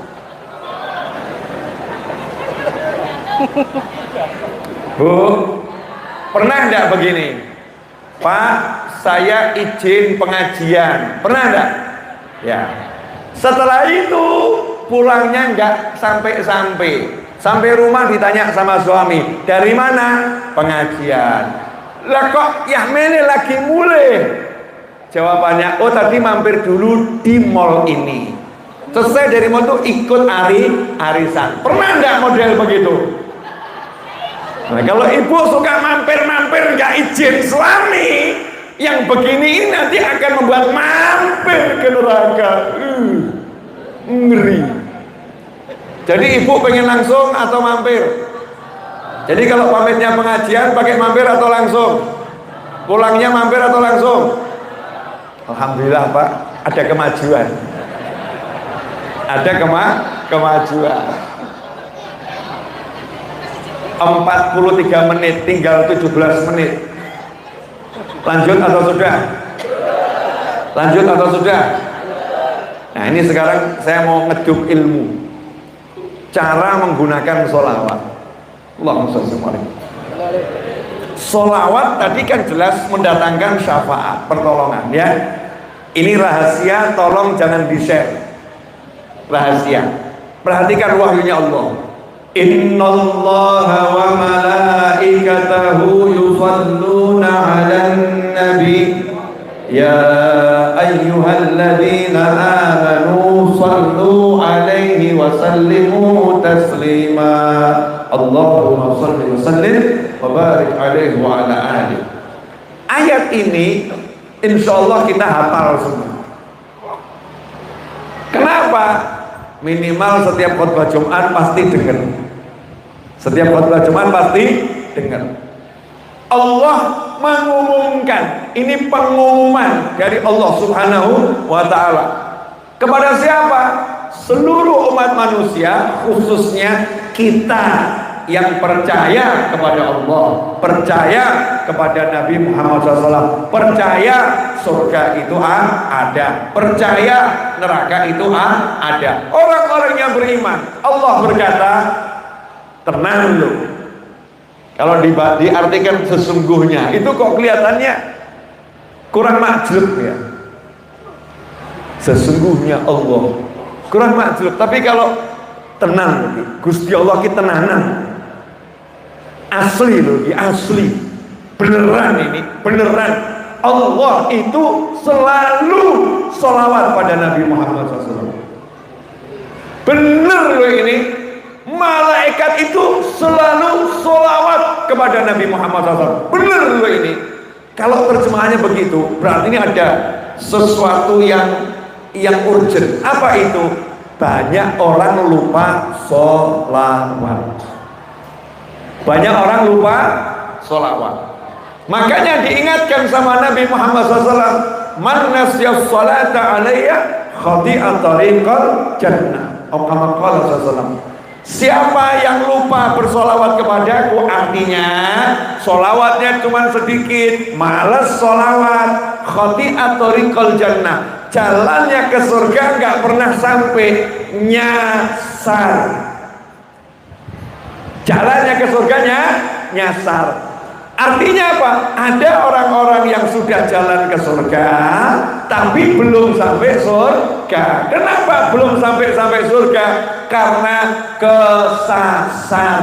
Bu, pernah enggak begini? Pak, saya izin pengajian. Pernah enggak? Ya. Setelah itu pulangnya enggak sampai-sampai. Sampai rumah ditanya sama suami, dari mana? Pengajian. Lah kok Yahmene lagi mulai? Jawabannya, oh tadi mampir dulu di mall ini. Selesai dari mall itu ikut arisan. Pernah enggak model begitu? Nah, kalau ibu suka mampir-mampir nggak izin suami, yang begini ini nanti akan membuat mampir ke neraka. Ngeri. Jadi ibu pengen langsung atau mampir? Jadi kalau pamitnya pengajian pakai mampir atau langsung? Pulangnya mampir atau langsung? Alhamdulillah Pak, ada kemajuan. Ada kemajuan. 43 menit, tinggal 17 menit. Lanjut atau sudah? Lanjut atau sudah? Nah, ini sekarang saya mau ngeduk ilmu cara menggunakan sholawat. Allahumma sholli alaihi. Sholawat tadi kan jelas mendatangkan syafaat, pertolongan ya. Ini rahasia, tolong jangan di-share. Rahasia. Perhatikan wahyunya Allah. Innallaha wa malaikatahu yusalluna 'alan nabi ya ayyuhalladzina amanu sallu 'alaihi wa sallimu taslima. Allahumma shalli wa sallim wa barik 'alaihi wa 'ala alihi. Ayat ini insyaallah kita hafal semua. Kenapa? Minimal setiap khutbah Jumat pasti dengar. Setiap khutbah Jumat pasti dengar. Allah mengumumkan, ini pengumuman dari Allah Subhanahu wa ta'ala. Kepada siapa? Seluruh umat manusia, khususnya kita yang percaya kepada Allah, percaya kepada Nabi Muhammad SAW, percaya surga itu ada, percaya neraka itu ada. Orang-orang yang beriman, Allah berkata, tenang loh. Kalau diartikan sesungguhnya, itu kok kelihatannya kurang majlub ya. Sesungguhnya Allah kurang majlub, tapi kalau tenang, Gusti Allah kita tenanan. Asli loh, asli, beneran ini, beneran. Allah itu selalu sholawat pada Nabi Muhammad SAW. Bener loh ini, malaikat itu selalu sholawat kepada kepada Nabi Muhammad SAW. Benar juga ini. Kalau terjemahannya begitu, berarti ini ada sesuatu yang urgent. Apa itu? Banyak orang lupa sholawat. Banyak orang lupa sholawat. Makanya diingatkan sama Nabi Muhammad SAW, man nasyas sholata alayya khati'at tariqal jannah. Atau kama qala sallallahu. Siapa yang lupa bersolawat kepadaku, artinya solawatnya cuma sedikit, malas solawat, khati'at tariqal jannah, jalannya ke surga nggak pernah sampai, nyasar. Jalannya ke surganya nyasar. Artinya apa? Ada orang-orang yang sudah jalan ke surga tapi belum sampai surga. Kenapa belum sampai surga? Karena kesasar.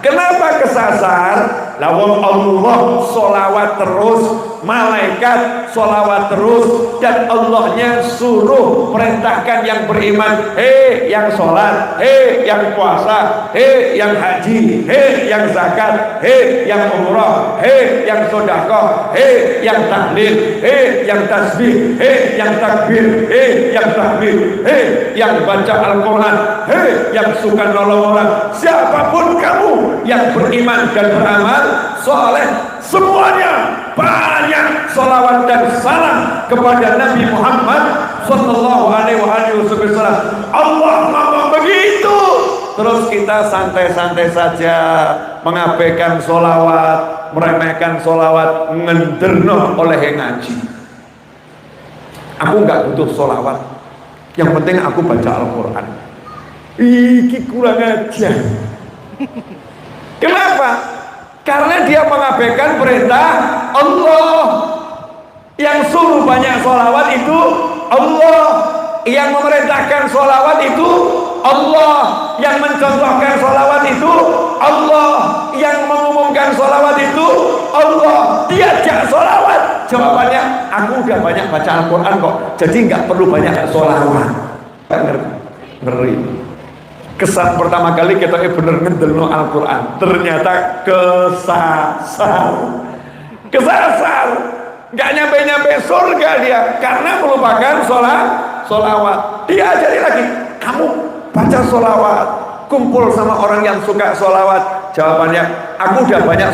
Kenapa kesasar? Lawang Allah solawat terus, malaikat solawat terus, dan Allahnya suruh perintahkan yang beriman, hei yang sholat, hei yang puasa, hei yang haji, hei yang zakat, hei yang umrah, hei yang sedekah, hei yang tahlil, hei yang tasbih, hei yang takbir, hei yang tahmid, hei yang baca Al-Quran, hei yang suka nolong orang. Siapapun kamu yang beriman dan beramal soleh, semuanya banyak salawat dan salam kepada Nabi Muhammad sallallahu alaihi wasallam. Allah ngomong begitu, terus kita santai-santai saja mengabaikan solawat, meremehkan solawat, ngenderno oleh yang ngaji. Aku nggak butuh solawat, yang penting aku baca Al-Quran. Iki kurang ajar. Kenapa? Karena dia mengabaikan perintah Allah. Yang suruh banyak sholawat itu Allah. Yang memerintahkan sholawat itu Allah. Yang mencontohkan sholawat itu Allah. Yang mengumumkan sholawat itu Allah. Diajak sholawat. Jawabannya, aku udah banyak baca Al-Quran kok, jadi nggak perlu banyak sholawat. Ngeri. Kesan pertama kali kita bener ngedelno Al-Quran, ternyata kesasar, nggak nyampe surga dia karena melupakan sholawat. Dia ajari lagi, kamu baca sholawat, kumpul sama orang yang suka sholawat. Jawabannya, aku udah banyak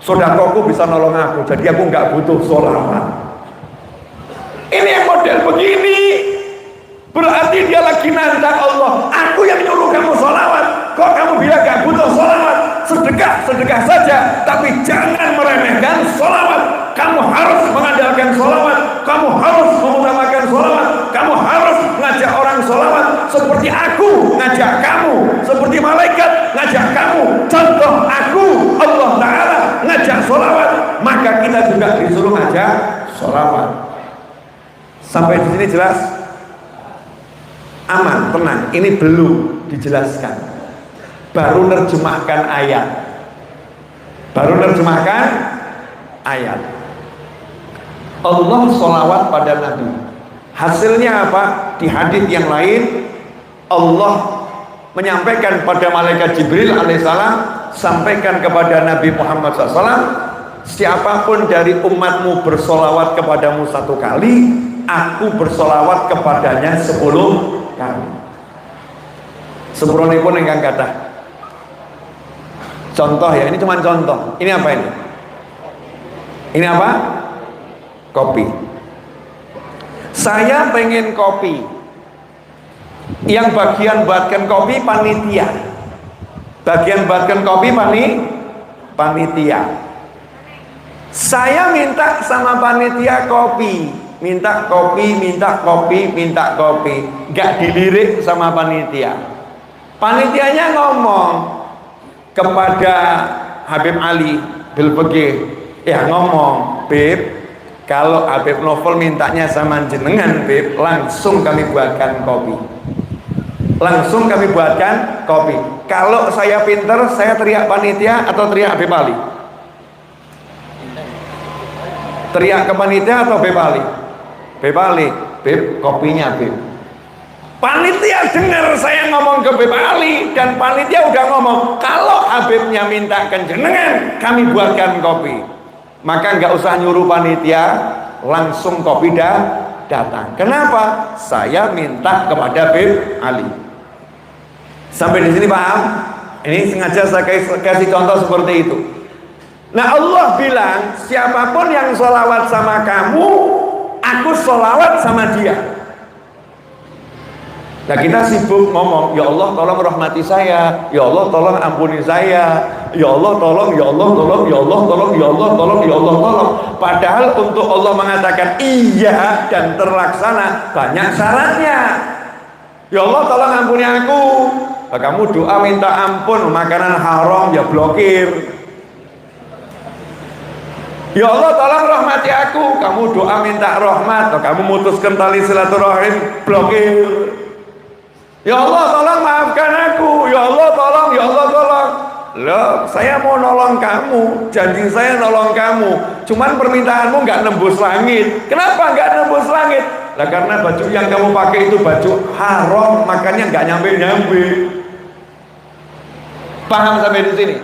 sodakoku bisa nolong aku, jadi aku nggak butuh sholawat. Ini yang model begini. Berarti dia lagi nantang Allah. Aku yang nyuruh kamu sholawat, kok kamu bilang gak butuh sholawat? Sedekah saja, tapi jangan meremehkan sholawat. Kamu harus mengandalkan sholawat, kamu harus mengutamakan sholawat, kamu harus ngajak orang sholawat seperti aku ngajak kamu, seperti malaikat ngajak kamu. Contoh aku, Allah Ta'ala ngajak sholawat, maka kita juga disuruh ngajak sholawat. Sampai di sini jelas? Aman, tenang, ini belum dijelaskan. Baru nerjemahkan ayat. Allah sholawat pada Nabi. Hasilnya apa? Di hadis yang lain, Allah menyampaikan pada malaikat Jibril alaihissalam, sampaikan kepada Nabi Muhammad SAW, siapapun dari umatmu bersolawat kepadamu 1 kali, aku bersolawat kepadanya 10 kali. Sempurna pun ingkang kathah. Contoh ya, ini cuma contoh. Ini apa ini? Ini apa? Kopi. Saya pengen kopi. Yang bagian buatkan kopi panitia. Bagian buatkan kopi panitia. Saya minta sama panitia kopi. Minta kopi. Gak dilirik sama panitia. Panitianya ngomong kepada Habib Ali Bilbege, ya ngomong, Beb, kalau Habib Novel mintanya sama jenengan, Beb, langsung kami buatkan kopi. Kalau saya pinter, saya teriak panitia atau teriak Habib Ali? Teriak ke panitia atau Habib Ali? Beb Ali, Beb, kopinya, Beb. Panitia dengar saya ngomong ke Habib Ali, dan panitia udah ngomong kalau Habibnya minta jenengan kami buatkan kopi, maka nggak usah nyuruh panitia, langsung kopi datang. Kenapa? Saya minta kepada Habib Ali. Sampai di sini paham? Ini sengaja saya kasih contoh seperti itu. Nah, Allah bilang siapapun yang sholawat sama kamu, aku sholawat sama dia. Nah, kita sibuk ngomong, ya Allah tolong rahmati saya, ya Allah tolong ampuni saya, ya Allah tolong, ya Allah tolong, ya Allah tolong, ya Allah tolong, ya Allah tolong. Padahal untuk Allah mengatakan iya dan terlaksana banyak syaratnya. Ya Allah tolong ampuni aku. Nah, kamu doa minta ampun, makanan haram ya blokir. Ya Allah tolong rahmati aku, kamu doa minta rahmat, nah, kamu mutuskan tali silaturahim, blokir. Ya Allah tolong maafkan aku, ya Allah tolong, ya Allah tolong. Loh, saya mau nolong kamu, janji saya nolong kamu, cuman permintaanmu nggak nembus langit. Kenapa nggak nembus langit? Lah karena baju yang kamu pakai itu baju haram, makanya nggak nyampe. Paham sampai di sini?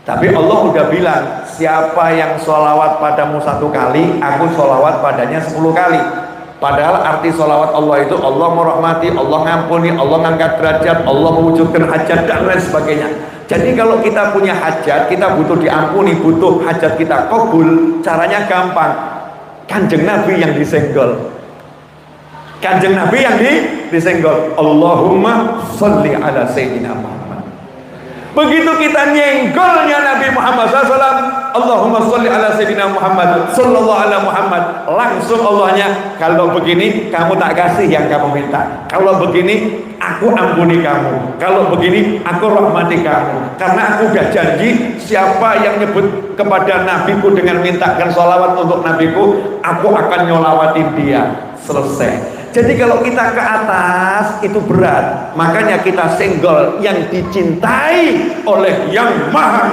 Tapi Allah udah bilang, siapa yang sholawat padamu 1 kali, aku sholawat padanya 10 kali. Padahal arti sholawat Allah itu Allah merahmati, Allah ngampuni, Allah ngangkat derajat, Allah mewujudkan hajat dan lain sebagainya. Jadi kalau kita punya hajat, kita butuh diampuni, butuh hajat kita kabul, caranya gampang. Kanjeng Nabi yang disenggol. Kanjeng Nabi yang disenggol. Allahumma sholli ala Sayyidina Muhammad. Begitu kita nyenggolnya Nabi Muhammad SAW, Allahumma sholli ala Sayyidina Muhammad sallallahu ala Muhammad, langsung Allahnya, kalau begini kamu tak kasih yang kamu minta, kalau begini aku ampuni kamu, kalau begini aku rahmati kamu, karena aku udah janji siapa yang nyebut kepada nabiku dengan mintakan sholawat untuk nabiku, aku akan nyolawatin dia. Selesai. Jadi kalau kita ke atas itu berat, makanya kita senggol yang dicintai oleh yang maha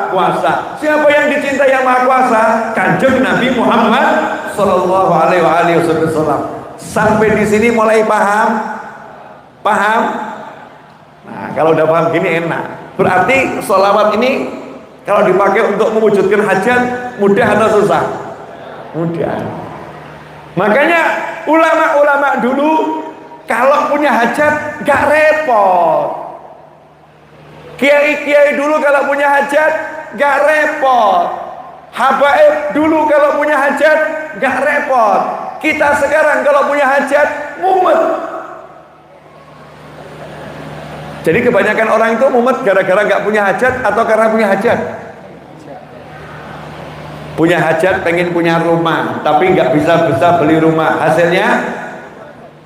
kuasa. Siapa yang dicintai yang maha kuasa? Kanjeng Nabi Muhammad Sallallahu Alaihi Wasallam. Sampai di sini mulai paham? Paham? Nah, kalau udah paham gini enak. Berarti sholawat ini kalau dipakai untuk mewujudkan hajat mudah atau susah? Mudah. Makanya ulama-ulama dulu kalau punya hajat gak repot. Kiai-kiai dulu kalau punya hajat gak repot. Habaib dulu kalau punya hajat gak repot. Kita sekarang kalau punya hajat mumet. Jadi kebanyakan orang itu mumet gara-gara gak punya hajat atau karena punya hajat? Punya hajat, pengen punya rumah, tapi nggak bisa beli rumah, hasilnya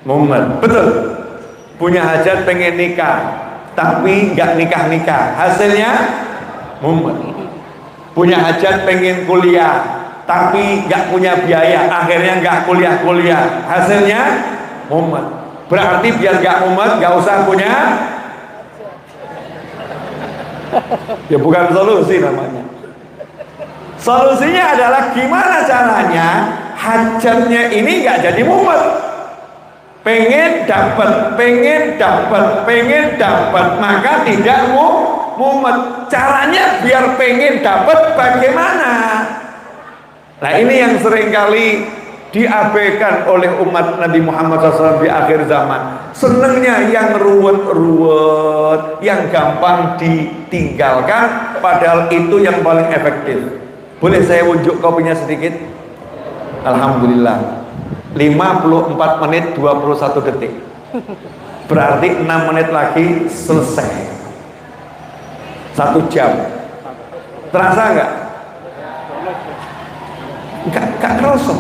mumet. Betul. Punya hajat, pengen nikah, tapi nggak nikah, hasilnya mumet. Punya hajat, pengen kuliah, tapi nggak punya biaya, akhirnya nggak kuliah, hasilnya mumet. Berarti biar nggak mumet, nggak usah punya. Ya bukan solusi namanya. Solusinya adalah gimana caranya hajatnya ini nggak jadi mumet. Pengen dapat, maka tidak mumet. Caranya biar pengen dapat bagaimana? Nah ini yang seringkali diabaikan oleh umat Nabi Muhammad SAW di akhir zaman. Senengnya yang ruwet, yang gampang ditinggalkan, padahal itu yang paling efektif. Boleh saya unjuk kopinya sedikit? Alhamdulillah 54 menit 21 detik. Berarti 6 menit lagi selesai. 1 jam. Terasa enggak? Enggak kerasa.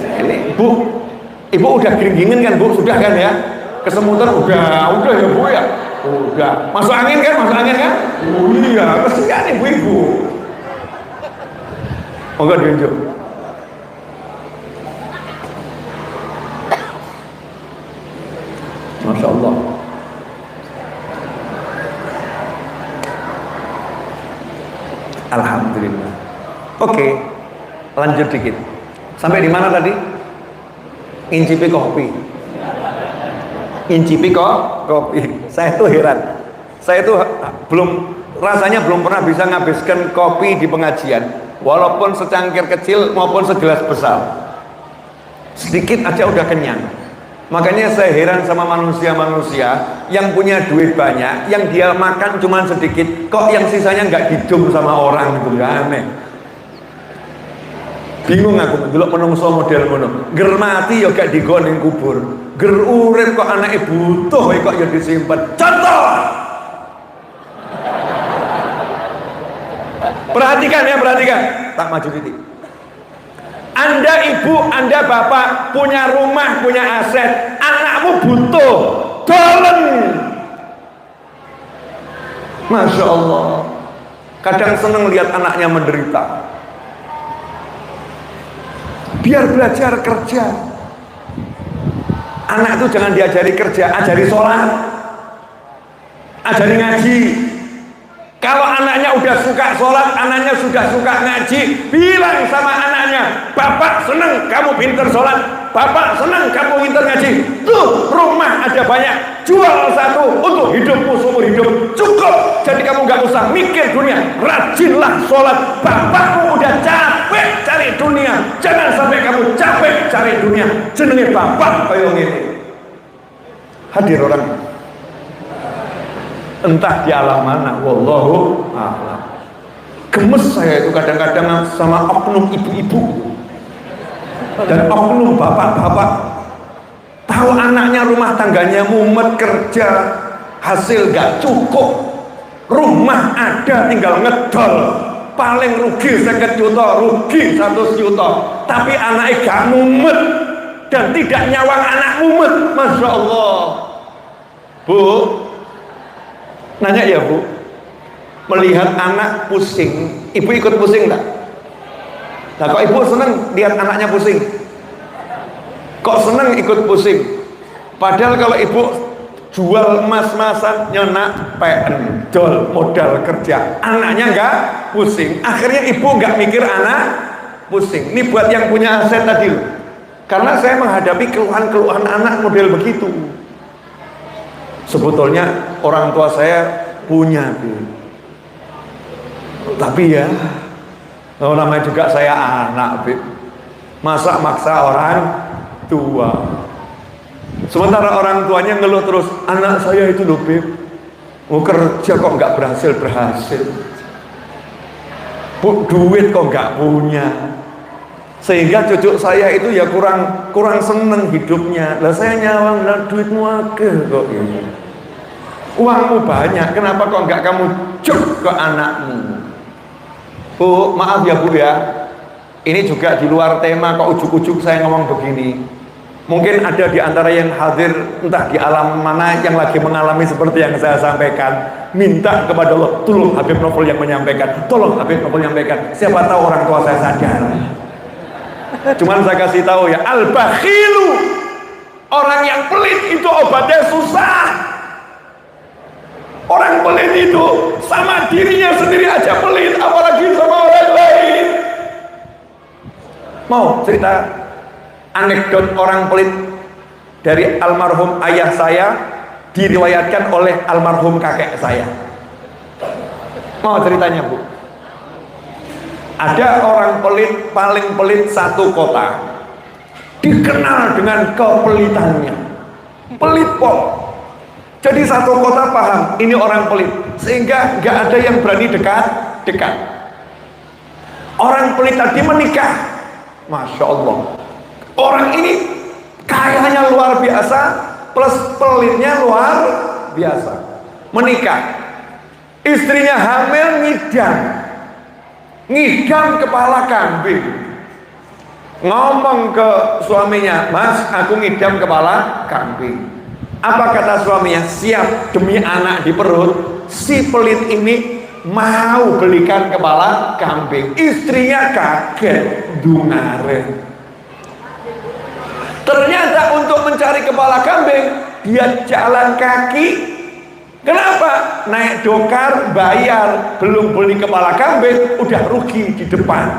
Ini Bu, Ibu udah gering-geringen kan Bu? Sudah kan ya? Kesemutan udah ya Bu ya? Udah. Masuk angin kan? Oh iya, kesian ibu-ibu. Moga diunjuk. Masya Allah. Alhamdulillah. Oke, lanjut dikit. Sampai di mana tadi? Ngincipi kopi. Ngincipi kopi. Saya tuh heran. Saya tuh rasanya belum pernah bisa nghabiskan kopi di pengajian, walaupun secangkir kecil maupun segelas besar. Sedikit aja udah kenyang. Makanya saya heran sama manusia-manusia yang punya duit banyak, yang dia makan cuma sedikit, kok yang sisanya nggak didum sama orang, itu aneh. Bingung aku delok menungso model ngono. Ger mati ya gak digon ning kubur. Ger urip kok anake butuh kok ya disimpen. Contoh. Perhatikan ya, perhatikan. Tak maju titik. Anda ibu, Anda bapak punya rumah, punya aset, anakmu butuh, dolen. Masya Allah. Kadang seneng lihat anaknya menderita. Biar belajar kerja. Anak itu jangan diajari kerja, ajari sholat, ajari ngaji. Kalau anaknya udah suka sholat, anaknya sudah suka ngaji, bilang sama anaknya, bapak seneng kamu pinter sholat, bapak seneng kamu pinter ngaji. Tuh rumah ada banyak, jual satu untuk hidupmu seumur hidup, cukup. Jadi kamu gak usah mikir dunia, rajinlah sholat. Bapakmu udah capek cari dunia, jangan sampai kamu capek cari dunia. Jenenge bapak kayak gini. Hadir orang entah di alam mana, wallahu a'lam. Gemes saya itu kadang-kadang sama oknum ibu-ibu dan oknum bapak-bapak. Tahu anaknya rumah tangganya mumet kerja, hasil gak cukup, rumah ada tinggal ngedol, paling rugi 50 juta, rugi 100 juta, tapi anaknya gak mumet dan tidak nyawang anak mumet. Masya Allah. Bu, nanya ya Bu, melihat anak pusing, ibu ikut pusing tak? Nah kok ibu seneng lihat anaknya pusing? Kok seneng ikut pusing? Padahal kalau ibu jual emas-emasan, nyenak, pendol, modal kerja, anaknya enggak pusing. Akhirnya ibu enggak mikir anak pusing. Ini buat yang punya aset tadi loh. Karena saya menghadapi keluhan-keluhan anak model begitu. Sebetulnya orang tua saya punya tuh, tapi ya namanya juga saya anak, masa maksa orang tua. Sementara orang tuanya ngeluh terus, anak saya itu loh Beb, mau kerja kok nggak berhasil, duit kok nggak punya, sehingga cucu saya itu ya kurang seneng hidupnya. Lah saya nyawang, lah duitmu akeh kok ini, uangmu banyak, kenapa kok nggak kamu cuk ke anakmu? Bu, maaf ya Bu ya, ini juga di luar tema, kok ujuk-ujuk saya ngomong begini. Mungkin ada di antara yang hadir entah di alam mana yang lagi mengalami seperti yang saya sampaikan. Minta kepada Allah, tolong Habib Novel yang menyampaikan, tolong Habib Novel menyampaikan. Siapa tahu orang tua saya sadar. Cuman saya kasih tahu ya, al-bakhilu, orang yang pelit itu obatnya susah. Orang pelit itu sama dirinya sendiri aja pelit, apalagi sama orang lain. Mau cerita anekdot orang pelit dari almarhum ayah saya, diriwayatkan oleh almarhum kakek saya. Mau ceritanya Bu? Ada orang pelit, paling pelit satu kota, dikenal dengan kepelitannya, pelit pol. Jadi satu kota paham ini orang pelit, sehingga nggak ada yang berani dekat. Orang pelit tadi menikah, Masya Allah. Orang ini kayanya luar biasa, plus pelitnya luar biasa. Menikah, istrinya hamil, ngidam kepala kambing. Ngomong ke suaminya, Mas, aku ngidam kepala kambing. Apa kata suaminya? Siap, demi anak di perut, si pelit ini mau belikan kepala kambing. Istrinya kaget, dungare. Ternyata untuk mencari kepala kambing, dia jalan kaki. Kenapa? Naik dokar, bayar, belum beli kepala kambing, udah rugi di depan.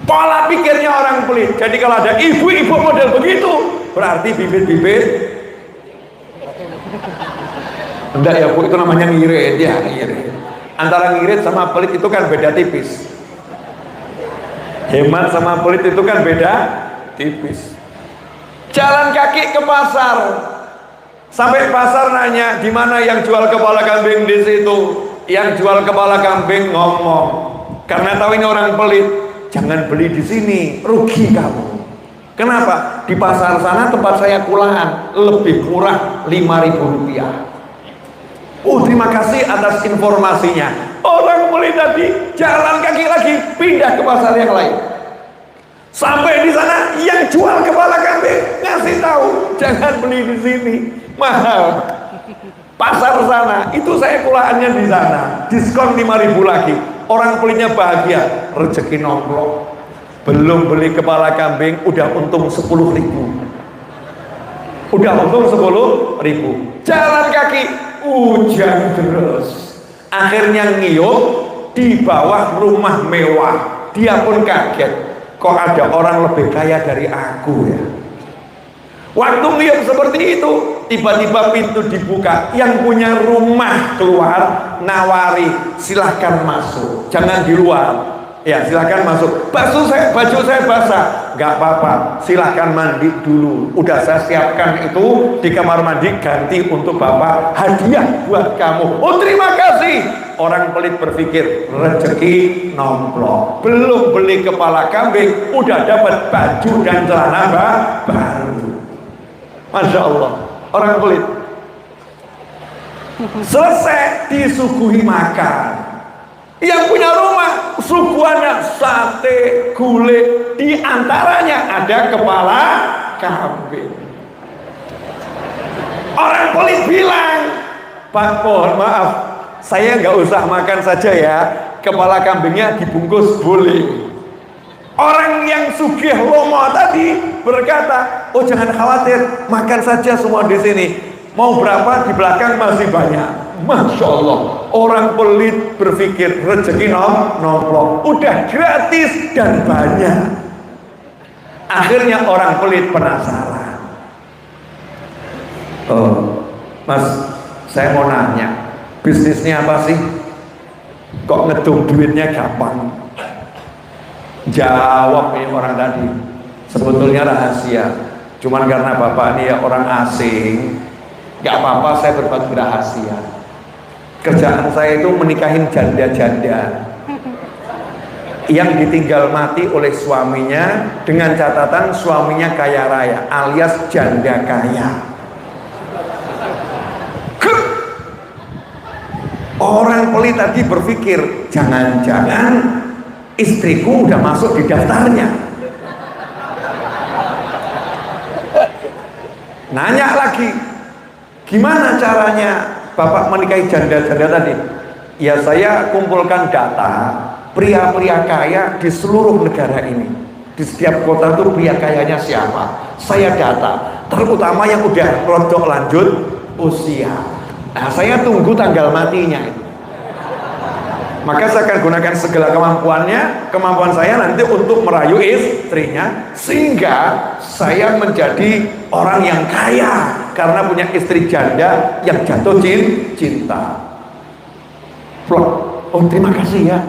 Pola pikirnya orang pelit. Jadi kalau ada ibu-ibu model begitu, berarti bibit-bibit. Enggak ya Bu, itu namanya ngirit ya, ngirit. Antara ngirit sama pelit itu kan beda tipis. Hemat sama pelit itu kan beda tipis. Jalan kaki ke pasar, sampai pasar nanya, di mana yang jual kepala kambing di situ? Yang jual kepala kambing ngomong, karena tahu ini orang pelit, jangan beli di sini, rugi kamu. Kenapa? Di pasar sana tempat saya kulaan lebih murah, 5.000 rupiah. Terima kasih atas informasinya. Orang pelit tadi jalan kaki lagi, pindah ke pasar yang lain. Sampai di sana yang jual kepala kambing ngasih tahu, jangan beli di sini, mahal. Pasar sana, itu saya kulaannya di sana, diskon 5.000 lagi. Orang pelitnya bahagia, rezeki nomplok. Belum beli kepala kambing, udah untung 10.000. Udah untung 10.000. Jalan kaki, hujan terus. Akhirnya ngiyup di bawah rumah mewah. Dia pun kaget, kok ada orang lebih kaya dari aku ya. Waktu ngiyup seperti itu, tiba-tiba pintu dibuka, yang punya rumah keluar, nawari, silahkan masuk, jangan di luar ya, silahkan masuk. Baju saya basah, nggak apa-apa, silahkan mandi dulu, udah saya siapkan itu di kamar mandi, ganti untuk bapak, hadiah buat kamu. Terima kasih. Orang pelit berpikir rezeki nomplok, belum beli kepala kambing udah dapat baju dan celana baru. Masya Allah, orang pelit. Selesai disuguhi makan, yang punya rumah suguhannya sate, gulai, di antaranya ada kepala kambing. Orang pelit bilang, Pak, mohon maaf, saya nggak usah makan saja ya, kepala kambingnya dibungkus boleh. Orang yang sugih lomo tadi berkata, oh jangan khawatir, makan saja semua di sini. Mau berapa di belakang masih banyak. Masya Allah, orang pelit berpikir rezeki nomplok, udah gratis dan banyak. Akhirnya orang pelit penasaran. Mas, saya mau nanya, bisnisnya apa sih? Kok ngedung duitnya gampang? Jawab ini orang tadi, sebetulnya rahasia, cuman karena bapak ini ya orang asing, gak apa-apa saya berbagi rahasia. Kerjaan saya itu menikahin janda-janda yang ditinggal mati oleh suaminya, dengan catatan suaminya kaya raya alias janda kaya. Orang pelit tadi berpikir, jangan-jangan istriku udah masuk di daftarnya. Nanya lagi, gimana caranya bapak menikahi janda-janda tadi? Ya saya kumpulkan data pria-pria kaya di seluruh negara ini. Di setiap kota itu pria kayanya siapa, saya data, terutama yang udah rodok lanjut usia. Nah saya tunggu tanggal matinya. Maka saya akan gunakan segala kemampuan saya nanti untuk merayu istrinya, sehingga saya menjadi orang yang kaya karena punya istri janda yang jatuh cinta. Oh terima kasih ya,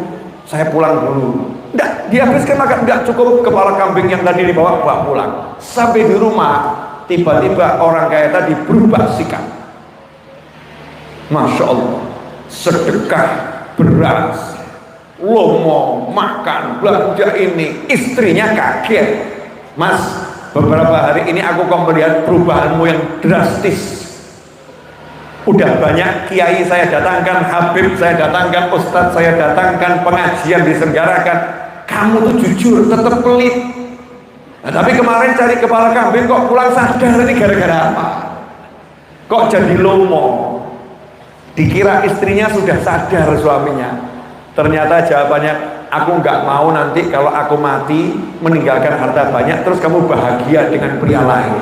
saya pulang dulu. Enggak, dihabiskan makan, enggak cukup kepala kambing yang tadi dibawa pulang. Sampai di rumah, tiba-tiba orang kaya tadi berubah sikap. Masya Allah, sedekah beras, lomo, makan, belanja ini. Istrinya kaget, Mas, beberapa hari ini aku kok melihat perubahanmu yang drastis. Udah banyak kiai saya datangkan, habib saya datangkan, ustadz saya datangkan, pengajian diselenggarakan, kamu tuh jujur, tetap pelit. Nah, tapi kemarin cari kepala kambing kok pulang sadar, ini gara-gara apa? Kok jadi lomo? Dikira istrinya sudah sadar suaminya, ternyata jawabannya, aku nggak mau nanti kalau aku mati meninggalkan harta banyak terus kamu bahagia dengan pria lain.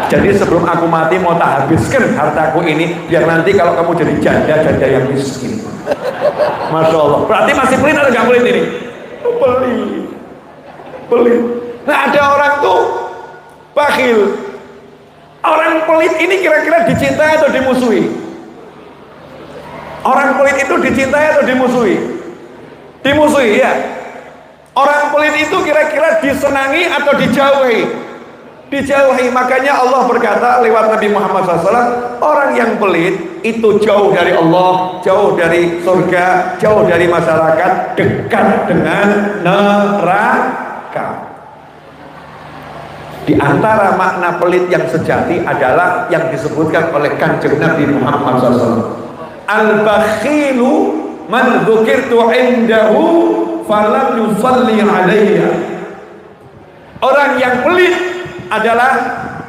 Jadi sebelum aku mati mau tak habiskan hartaku ini, biar nanti kalau kamu jadi janda yang miskin. Masya Allah, berarti masih pelit atau nggak pelit ini? Pelit. Nah, ada orang tuh bakhil. Orang pelit ini kira-kira dicintai atau dimusuhi? Orang pelit itu dicintai atau dimusuhi? Dimusuhi, ya. Orang pelit itu kira-kira disenangi atau dijauhi? Dijauhi. Makanya Allah berkata lewat Nabi Muhammad SAW, orang yang pelit itu jauh dari Allah, jauh dari surga, jauh dari masyarakat, dekat dengan neraka. Di antara makna pelit yang sejati adalah yang disebutkan oleh Kanjeng Nabi Muhammad SAW. Al-bakhilu man dzukirtu indahu falam yusalli alayya. Orang yang pelit adalah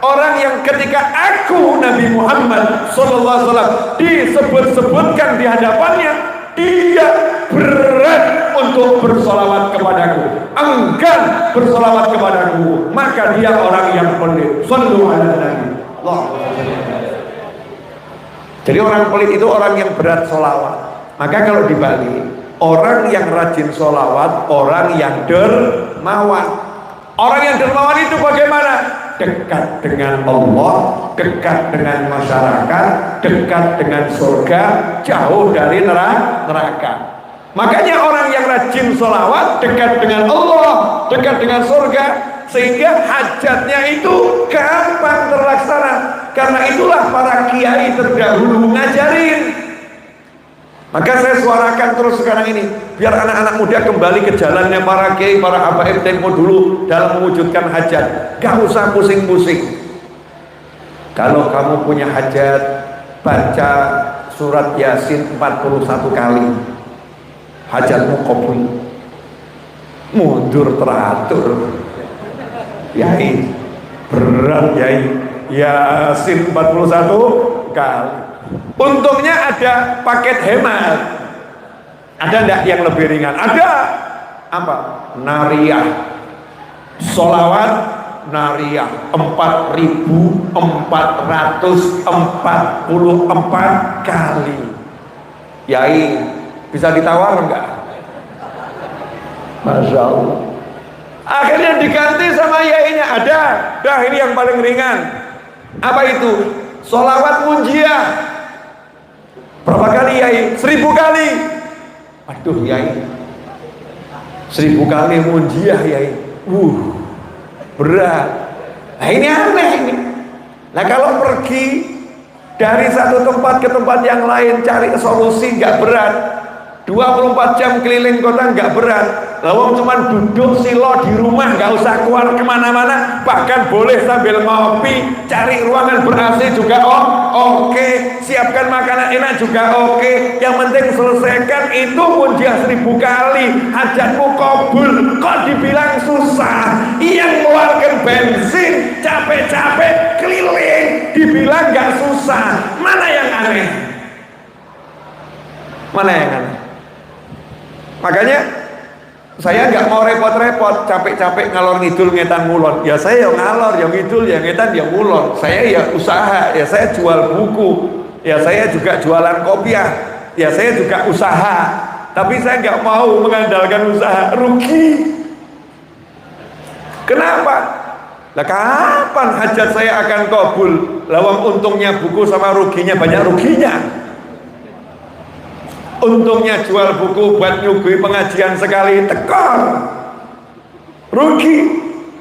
orang yang ketika aku Nabi Muhammad SAW disebut-sebutkan di hadapannya, dia berat untuk bersolawat kepadaku, enggan bersolawat kepadaku, maka dia orang yang pelit. Shallu ala nabi. Jadi orang pelit itu orang yang berat solawat. Maka kalau dibalik, orang yang rajin solawat, orang yang dermawan. Orang yang dermawan itu bagaimana? Dekat dengan Allah, dekat dengan masyarakat, dekat dengan surga, jauh dari neraka. Makanya orang yang rajin sholawat dekat dengan Allah, dekat dengan surga, sehingga hajatnya itu gampang terlaksana. Karena itulah para kiai terdahulu ngajarin. Maka saya suarakan terus sekarang ini, biar anak-anak muda kembali ke jalannya para kiai, para habaib tempo dulu dalam mewujudkan hajat. Gak usah pusing-pusing. Kalau kamu punya hajat, baca surat Yasin 41 kali, hajatmu kabul. Mundur teratur. Yai, berat yai. Yasin 41 kali. Untungnya ada paket hemat. Ada enggak yang lebih ringan? Ada. Apa? Nariyah. Sholawat nariyah 4.444 kali. Yai, bisa ditawar enggak? Masya Allah. Akhirnya diganti sama yainya. Ada. Dah, ini yang paling ringan. Apa itu? Sholawat munjiah. Berapa kali yai? 1000 kali. Aduh yai, 1000 kali munjiah yai. Berat. Nah ini aneh ini. Nah kalau pergi dari satu tempat ke tempat yang lain cari solusi nggak berat. 24 jam keliling kota nggak berat. Lawang cuman duduk silo di rumah, nggak usah keluar kemana-mana, bahkan boleh sambil ngopi, cari ruangan ber-AC juga oke, siapkan makanan enak juga oke. Yang penting selesaikan itu munjiah 1000 kali, hajatmu kabul. Kok dibilang susah? Yang mengeluarkan bensin capek-capek keliling dibilang nggak susah. Mana yang aneh? Mana yang aneh? Makanya saya nggak mau repot-repot, capek-capek ngalor ngidul ngetan ngulon. Ya saya yang ngalor, yang ngidul, yang ngetan, yang ngulon. Saya ya usaha, ya saya jual buku, ya saya juga jualan kopiah, ya saya juga usaha. Tapi saya nggak mau mengandalkan usaha, rugi. Kenapa? Lah kapan hajat saya akan kabul? Lawang untungnya buku sama ruginya banyak ruginya. Untungnya jual buku buat nyuguhi pengajian sekali tekor, rugi.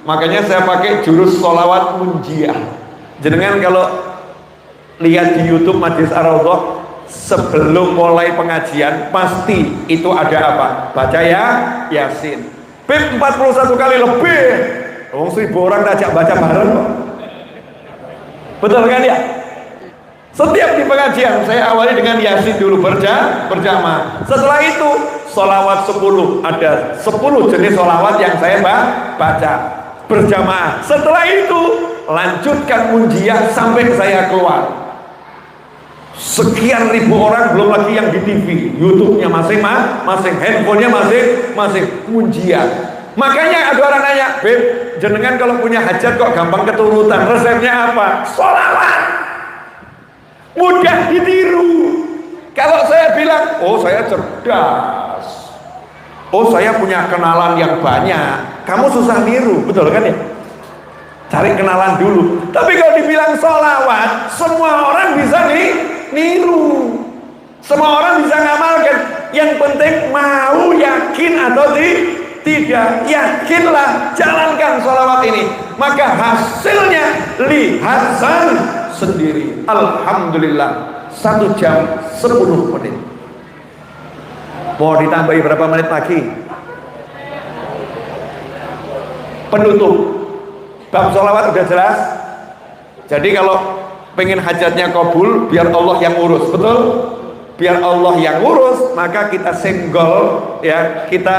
Makanya saya pakai jurus sholawat munjiah. Jenengan kalau lihat di YouTube Majlis Ar-Raudhah, sebelum mulai pengajian pasti itu ada apa? Baca ya Yasin. 41 kali lebih. Wong 1000 orang ajak baca bareng kok. Betul kan ya? Setiap di pengajian saya awali dengan Yasin dulu berjamaah. Setelah itu sholawat 10. Ada 10 jenis sholawat yang saya baca berjamaah. Setelah itu lanjutkan munjiah sampai saya keluar. Sekian ribu orang, belum lagi yang di TV, YouTube-nya masing-masing, handphonenya masing-masing munjiah. Makanya ada orang nanya, Beb, jenengan kalau punya hajat kok gampang keturutan, resepnya apa? Sholawat. Mudah ditiru. Kalau saya bilang, oh saya cerdas, Oh, saya punya kenalan yang banyak. Kamu susah niru, betul kan ya? Cari kenalan dulu. Tapi kalau dibilang sholawat, semua orang bisa niru. Semua orang bisa ngamalkan. Yang penting mau yakin atau tidak. Yakinlah, jalankan sholawat ini. Maka hasilnya lihat sendiri. Alhamdulillah. 1 jam 10 menit. Mau ditambahi berapa menit lagi? Penutup. Bab sholawat udah jelas. Jadi kalau pengen hajatnya kabul, biar Allah yang urus, betul? Biar Allah yang urus, maka kita senggol, ya, kita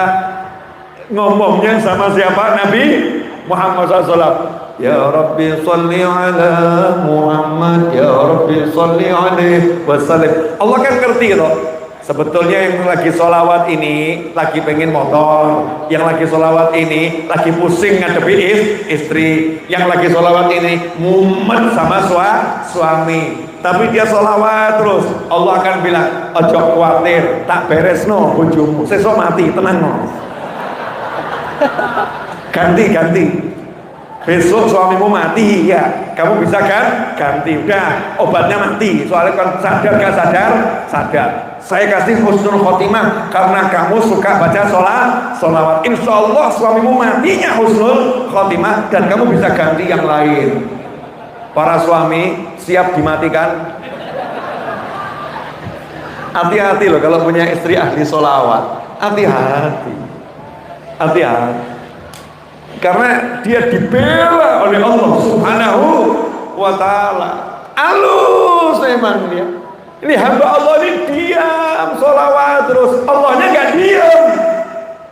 ngomongnya sama siapa? Nabi Muhammad SAW. Ya Rabbi salli ala Muhammad, ya Rabbi salli alaihi wasallam. Allah kan ngerti gitu. Sebetulnya yang lagi sholawat ini lagi pengen motor, yang lagi sholawat ini lagi pusing ngadepi istri, yang lagi sholawat ini mumet sama suami. Tapi dia sholawat terus, Allah akan bilang, ojo khawatir, tak beres no bojomu, sesok mati, tenang no. Ganti. Besok suamimu mati, ya kamu bisa kan ganti, udah obatnya mati, soalnya kan sadar gak sadar. Saya kasih husnul khotimah karena kamu suka baca sholawat. Insya Allah suamimu matinya husnul khotimah dan kamu bisa ganti yang lain. Para suami siap dimatikan. Hati-hati loh kalau punya istri ahli sholawat. Hati-hati. Karena dia dibela oleh Allah Subhanahu wa ta'ala. Halus memang dia. Ini hamba Allah ini diam sholawat terus. Allahnya gak diam.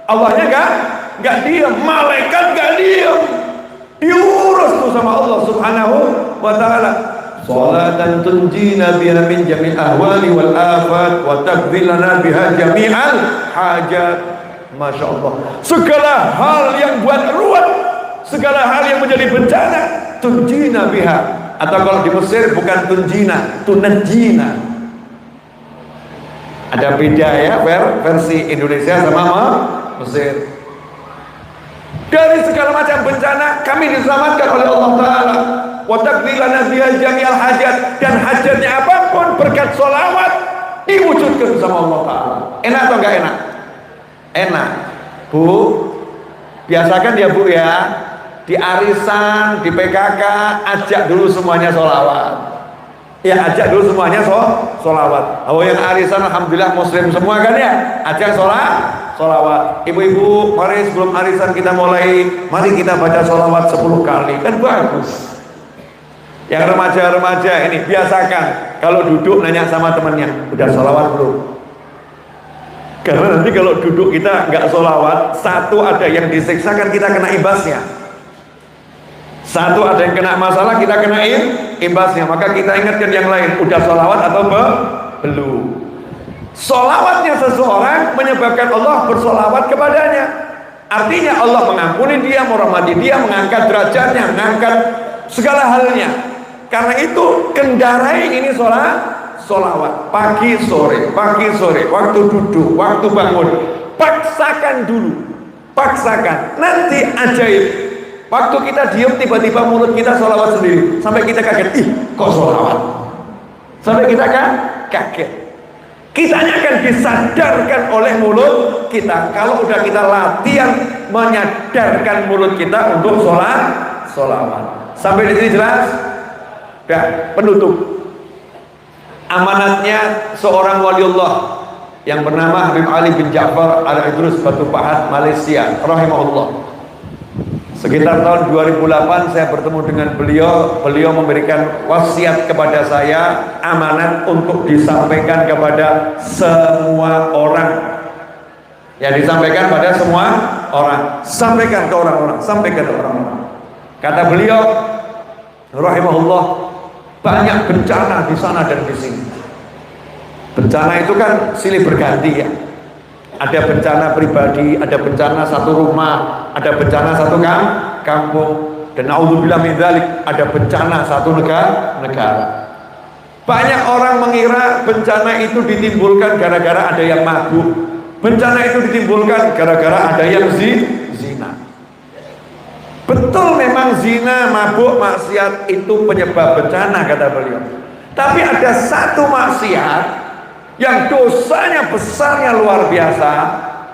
Allahnya gak diam. Malaikat gak diam. Diurus tuh sama Allah Subhanahu wa ta'ala. Salatan tunjina biha min jami'il ahwali wal afat wa taqdilana biha jami'al hajat. Masya Allah, segala hal yang buat ruwet, segala hal yang menjadi bencana, tunjina biha. Atau kalau di Mesir bukan tunjina, tunajjina. Ada beda ya versi Indonesia sama Mesir. Dari segala macam bencana kami diselamatkan oleh Allah Ta'ala. Wa taqdilana biha jami'al hajat. Dan hajatnya apapun berkat sholawat diwujudkan sama Allah Ta'ala. Enak atau enggak enak? Enak, Bu. Biasakan ya Bu ya, di arisan, di PKK, ajak dulu semuanya sholawat. Ya, ajak dulu semuanya sholawat. Oh, yang arisan alhamdulillah muslim semua kan ya, ajak sholawat. Ibu-ibu, mari sebelum arisan kita mulai, mari kita baca sholawat 10 kali, kan bagus. Yang remaja-remaja ini biasakan kalau duduk nanya sama temannya, udah sholawat belum? Karena nanti kalau duduk kita nggak sholawat, satu ada yang disiksakan, kita kena imbasnya. Satu ada yang kena masalah, kita kena imbasnya. Maka kita ingatkan yang lain, udah sholawat atau belum? Sholawatnya seseorang menyebabkan Allah bersholawat kepadanya. Artinya Allah mengampuni dia, merahmati dia, mengangkat derajatnya, mengangkat segala halnya. Karena itu kendarai ini sholawat pagi sore, waktu duduk, waktu bangun, paksakan dulu, nanti ajaib. Waktu kita diam tiba-tiba mulut kita sholawat sendiri, sampai kita kaget, ih kok sholawat, sampai kita kaget. Kitanya akan disadarkan oleh mulut kita. Kalau udah kita latihan menyadarkan mulut kita untuk sholawat. Sampai di sini jelas? Ya, penutup. Amanatnya seorang waliullah yang bernama Habib Ali bin Ja'far Al-Idrus Batu Pahat, Malaysia, rahimahullah. Sekitar tahun 2008 saya bertemu dengan beliau memberikan wasiat kepada saya, amanat untuk disampaikan kepada semua orang. Ya, disampaikan pada semua orang, sampaikan ke orang-orang. Kata beliau rahimahullah, banyak bencana di sana dan di sini. Bencana itu kan silih berganti ya. Ada bencana pribadi, ada bencana satu rumah, ada bencana satu kampung, dan naudzubillah min dzalik, ada bencana satu negara. Banyak orang mengira bencana itu ditimbulkan gara-gara ada yang mabuk. Bencana itu ditimbulkan gara-gara ada yang zina. Betul, memang zina, mabuk, maksiat itu penyebab bencana kata beliau. Tapi ada satu maksiat yang dosanya besarnya luar biasa,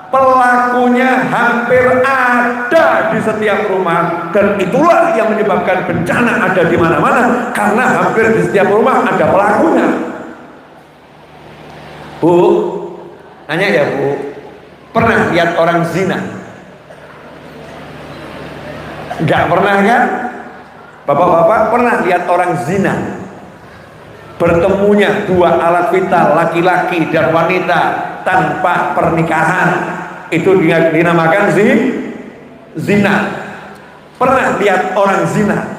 pelakunya hampir ada di setiap rumah, dan itulah yang menyebabkan bencana ada di mana-mana, karena hampir di setiap rumah ada pelakunya. Bu, nanya ya Bu, pernah lihat orang zina? Enggak pernah kan? Bapak-bapak pernah lihat orang zina? Bertemunya dua alat vital, laki-laki dan wanita tanpa pernikahan, itu dinamakan zina. Pernah lihat orang zina?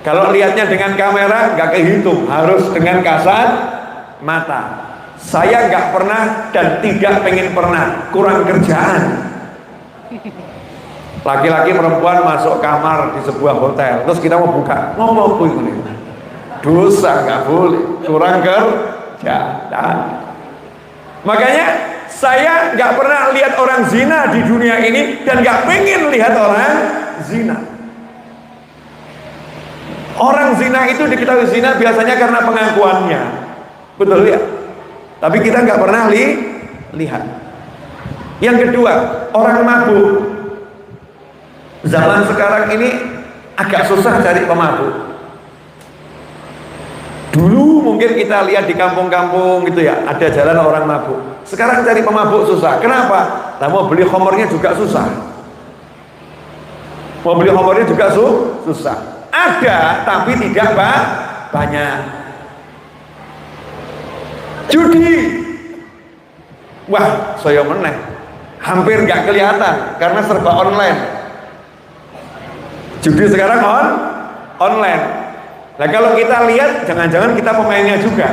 Kalau lihatnya dengan kamera nggak kehitung, harus dengan kasat mata. Saya nggak pernah dan tidak pengen pernah, kurang kerjaan. Laki-laki perempuan masuk kamar di sebuah hotel, terus kita mau buka, ngomong ini dosa, nggak boleh, kurang kerjaan. Makanya saya nggak pernah lihat orang zina di dunia ini dan nggak pengen lihat orang zina. Orang zina itu diketahui zina biasanya karena pengakuannya, betul ya? Tapi kita nggak pernah lihat. Yang kedua, orang mabuk. Zaman sekarang ini agak susah cari pemabuk. Dulu mungkin kita lihat di kampung-kampung gitu ya, ada jalan orang mabuk. Sekarang cari pemabuk susah. Kenapa? Nah, mau beli khamrnya juga susah. Mau beli khamrnya juga susah. Ada, tapi tidak banyak. Judi, wah saya meneh, hampir nggak kelihatan karena serba online. Judi sekarang online. Nah kalau kita lihat, jangan-jangan kita pemainnya juga.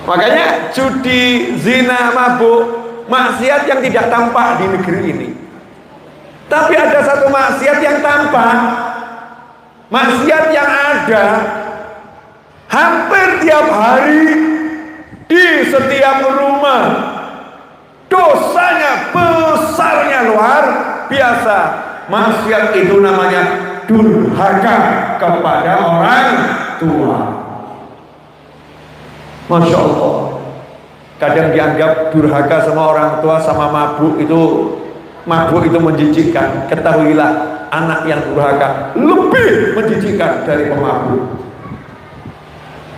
Makanya judi, zina, mabuk, maksiat yang tidak tampak di negeri ini. Tapi ada satu maksiat yang tampak, maksiat yang ada hampir tiap hari di setiap rumah. Dosanya besarnya luar biasa. Maksiat itu namanya durhaka kepada orang tua. Masya Allah. Kadang dianggap durhaka sama orang tua sama mabuk itu menjijikkan. Ketahuilah, anak yang durhaka lebih menjijikkan dari pemabuk.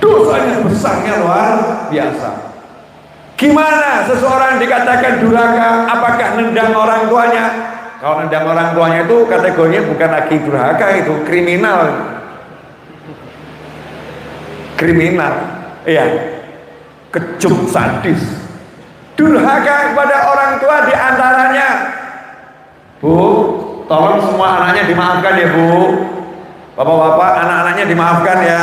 Dosanya besarnya luar biasa. Gimana seseorang dikatakan durhaka? Apakah nendang orang tuanya? Kalau nendang orang tuanya itu kategorinya bukan lagi durhaka, itu kriminal. Iya, kejam, sadis. Durhaka kepada orang tua diantaranya, Bu, tolong semua anaknya dimaafkan ya Bu. Bapak-bapak, anak-anaknya dimaafkan ya,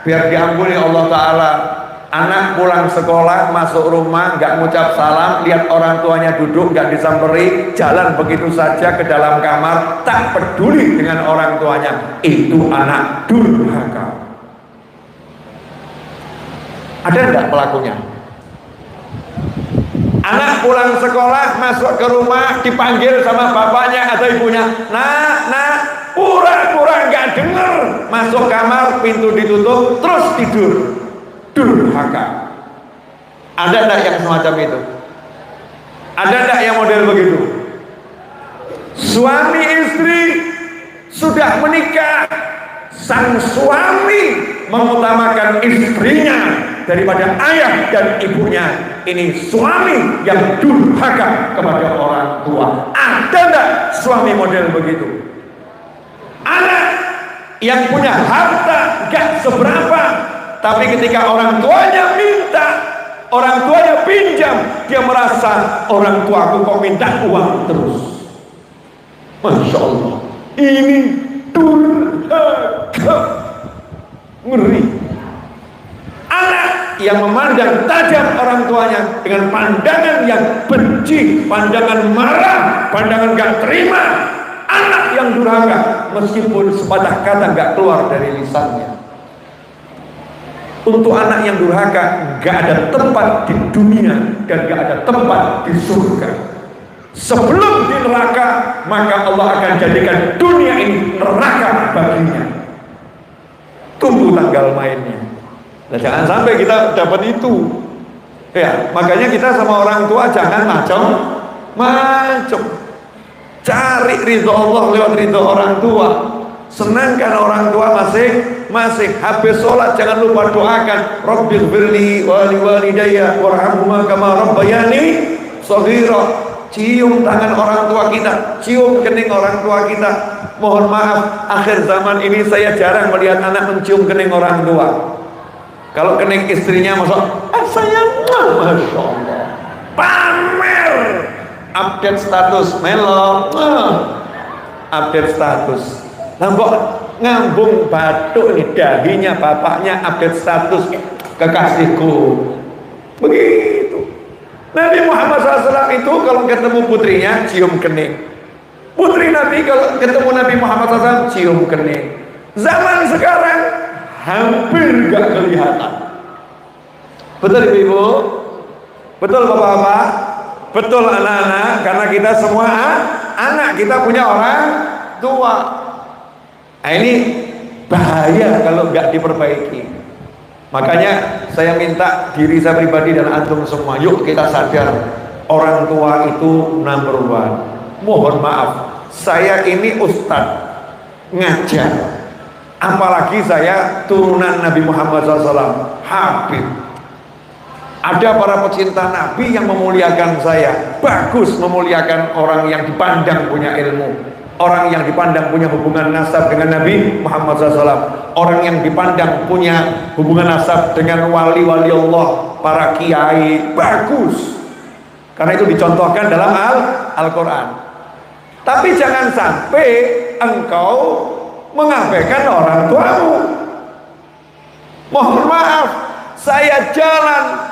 biar diampuni Allah Ta'ala. Anak pulang sekolah, masuk rumah, nggak ngucap salam, lihat orang tuanya duduk, nggak disamperi, jalan begitu saja ke dalam kamar, tak peduli dengan orang tuanya. Itu anak durhaka. Ada nggak pelakunya? Anak pulang sekolah, masuk ke rumah, dipanggil sama bapaknya atau ibunya, nak, pura-pura nggak dengar, masuk kamar, pintu ditutup, terus tidur. Durhaka. Ada enggak yang semacam itu? Ada enggak yang model begitu? Suami istri sudah menikah, sang suami mengutamakan istrinya daripada ayah dan ibunya. Ini suami yang durhaka kepada orang tua. Ada enggak suami model begitu? Anak yang punya harta gak seberapa, tapi ketika orang tuanya minta, orang tuanya pinjam, dia merasa orang tuaku kok minta uang terus. Masya Allah, ini durhaka, ngeri. Anak yang memandang tajam orang tuanya dengan pandangan yang benci, pandangan marah, pandangan gak terima. Anak yang durhaka, meskipun sepatah kata gak keluar dari lisannya. Untuk anak yang durhaka gak ada tempat di dunia dan gak ada tempat di surga. Sebelum di neraka, maka Allah akan jadikan dunia ini neraka baginya. Tunggu tanggal mainnya. Nah, jangan sampai kita dapat itu. Ya, makanya kita sama orang tua jangan macam-macam. Cari ridho Allah lewat ridho orang tua. Senangkan orang tua masing-masing. Habis sholat jangan lupa doakan, Rabbighfirli wa liwalidayya warhamhuma kama rabbayani shaghira. Cium tangan orang tua kita, cium kening orang tua kita. Mohon maaf, akhir zaman ini saya jarang melihat anak mencium kening orang tua. Kalau kening istrinya masuk, sayang, masya Allah, pamer, update status, melo, update status. Nambok ngambung batuk nih, dahinya bapaknya update status, kekasihku. Begitu. Nabi Muhammad SAW itu kalau ketemu putrinya cium kening. Putri Nabi kalau ketemu Nabi Muhammad SAW cium kening. Zaman sekarang hampir gak kelihatan. Betul Ibu? Betul Bapak-bapak? Betul anak-anak? Karena kita semua anak, kita punya orang tua. Nah, ini bahaya kalau gak diperbaiki. Makanya saya minta diri saya pribadi dan antum semua, yuk kita sadar orang tua itu number one. Mohon maaf, saya ini ustadz ngajar, apalagi saya turunan Nabi Muhammad SAW, Habib. Ada para pecinta Nabi yang memuliakan saya. Bagus memuliakan orang yang dipandang punya ilmu, orang yang dipandang punya hubungan nasab dengan Nabi Muhammad SAW, orang yang dipandang punya hubungan nasab dengan wali-wali Allah, para kiai. Bagus, karena itu dicontohkan dalam Al-Quran. Tapi jangan sampai engkau mengabaikan orang tuamu. Mohon maaf, saya jalan,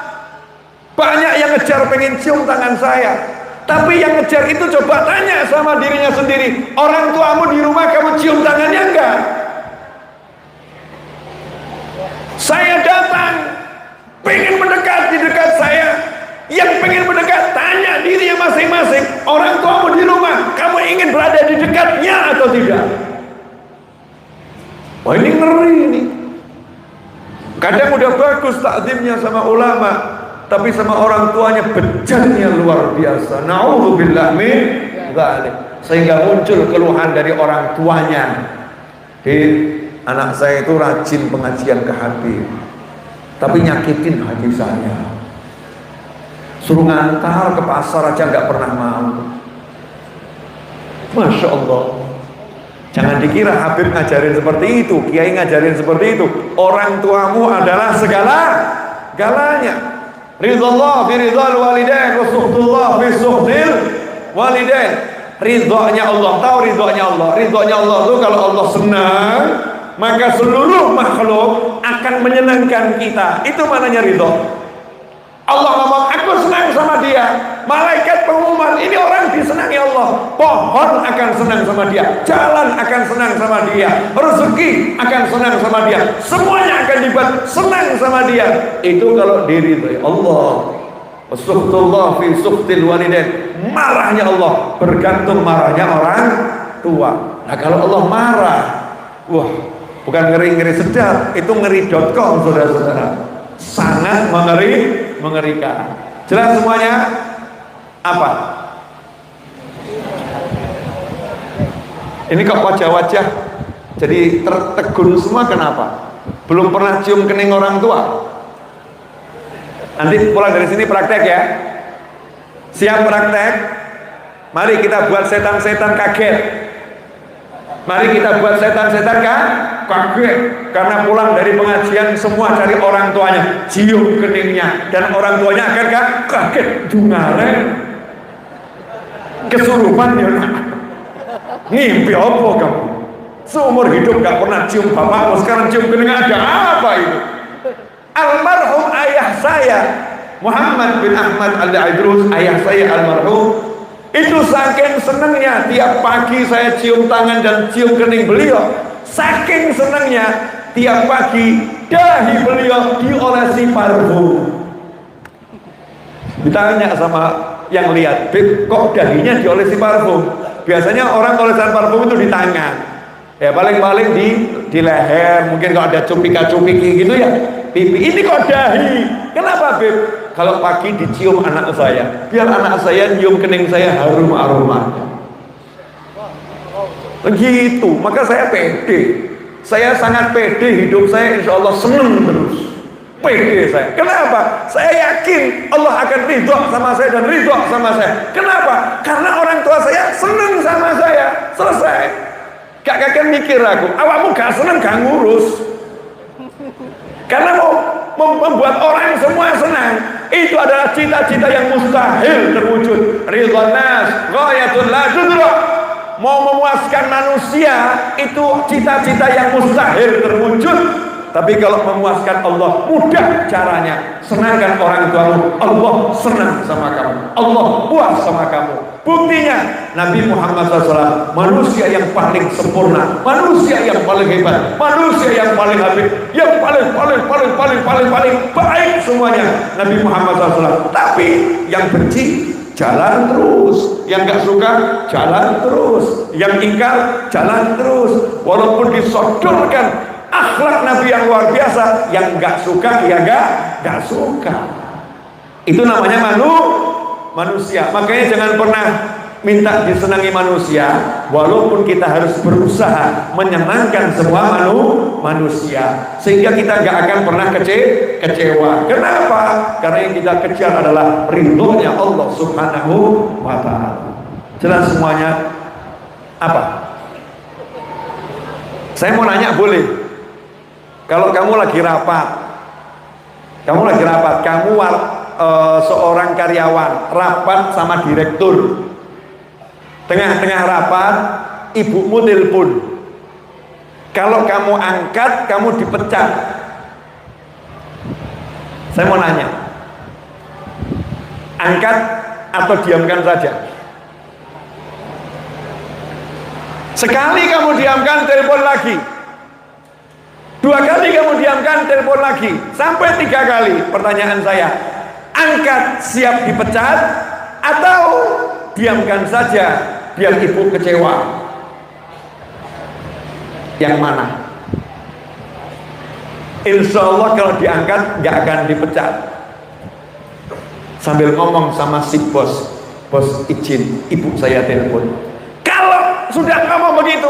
banyak yang ngejar pengen cium tangan saya. Tapi yang ngejar itu coba tanya sama dirinya sendiri, orang tuamu di rumah kamu cium tangannya enggak? Saya datang pengen mendekat di dekat saya. Yang pengen mendekat tanya dirinya masing-masing, orang tuamu di rumah kamu ingin berada di dekatnya atau tidak? Wah, ini ngeri ini. Kadang udah bagus takzimnya sama ulama, tapi sama orang tuanya bejatnya luar biasa. Na'udzubillah min dzalik. Sehingga muncul keluhan dari orang tuanya. Anak saya itu rajin pengajian ke hati, tapi nyakitin hati saya. Suruh ngantar ke pasar aja nggak pernah mau. Masya Allah. Jangan dikira Habib ngajarin seperti itu, kiai ngajarin seperti itu. Orang tuamu adalah galanya. Ridhallah fi ridhal walidain wa suhtullah fi suhtil walidain. Ridhonya Allah, tahu ridhonya Allah. Ridhonya Allah itu kalau Allah senang, maka seluruh makhluk akan menyenangkan kita. Itu maknanya ridho. Allah ngomong, aku senang sama dia. Malaikat pengumuman, ini orang disenangi Allah. Pohon akan senang sama dia, jalan akan senang sama dia, rezeki akan senang sama dia, semuanya akan dibuat senang sama dia. Itu kalau diridhoi Allah. Suhtullah fi suhtil walidain. Marahnya Allah bergantung marahnya orang tua. Nah, kalau Allah marah, wah, bukan ngeri-ngeri sedap, itu ngeri.com saudara-saudara. Sangat mengerikan. Jelas semuanya? Apa? Ini kok wajah-wajah jadi tertegun semua, kenapa? Belum pernah cium kening orang tua? Nanti pulang dari sini praktek ya. Siap praktek? Mari kita buat setan-setan kaget. Mari kita buat setan-setan kaget. Karena pulang dari pengajian semua cari orang tuanya, cium keningnya, dan orang tuanya akan kaget, dungaren, kesurupan ya. Ngimpi apa kamu? Seumur hidup gak pernah cium bapakmu, sekarang cium kening, ada apa itu? Almarhum ayah saya Muhammad bin Ahmad Al-Idrus, ayah saya almarhum, itu saking senangnya tiap pagi saya cium tangan dan cium kening beliau. Saking senangnya tiap pagi dahi beliau diolesi parfum. Ditanya sama yang lihat, "Beb, kok dahinya diolesi parfum?" Biasanya orang olesan parfum itu di tangan, ya paling-paling di leher, mungkin kalau ada cupika-cupiki gitu ya, pipi. Ini kok dahi. Kenapa, Beb? Kalau pagi dicium anak saya, biar anak saya nyium kening saya harum aromanya. Begitu, maka saya pede. Saya sangat pede, hidup saya insya Allah senang terus. Pede saya. Kenapa? Saya yakin Allah akan ridho sama saya dan ridho sama saya. Kenapa? Karena orang tua saya senang sama saya. Selesai. Gak kakek mikir aku, awakmu gak senang gak ngurus. Karena mau membuat orang semua senang, itu adalah cita-cita yang mustahil terwujud. Ridwan nas ghayatul la tudrak. Mau memuaskan manusia itu cita-cita yang mustahil terwujud. Tapi kalau memuaskan Allah mudah caranya. Senangkan orang tuamu, Allah senang sama kamu, Allah puas sama kamu. Buktinya Nabi Muhammad SAW manusia yang paling sempurna, manusia yang paling hebat, manusia yang paling habib, yang paling baik semuanya Nabi Muhammad SAW. Tapi yang benci jalan terus, yang gak suka jalan terus, yang ingkar jalan terus. Walaupun disodorkan akhlak Nabi yang luar biasa, yang gak suka ya gak suka. Itu namanya manusia. Makanya jangan pernah minta disenangi manusia, walaupun kita harus berusaha menyenangkan semua manusia, sehingga kita gak akan pernah kecewa. Kenapa? Karena yang kita kejar adalah ridhonya Allah Subhanahu wa ta'ala. Jelas semuanya? Apa? Saya mau nanya, boleh? Kalau kamu lagi rapat, kamu seorang karyawan rapat sama direktur. Tengah-tengah rapat, ibumu telepon. Kalau kamu angkat, kamu dipecat. Saya mau nanya, angkat atau diamkan saja? Sekali kamu diamkan, telepon lagi. 2 kali kamu diamkan, telepon lagi. Sampai 3 kali. Pertanyaan saya, angkat siap dipecat atau diamkan saja biar ibu kecewa? Yang mana? Insya Allah kalau diangkat gak akan dipecat. Sambil ngomong sama si bos, "Bos izin ibu saya telepon." Kalau sudah ngomong begitu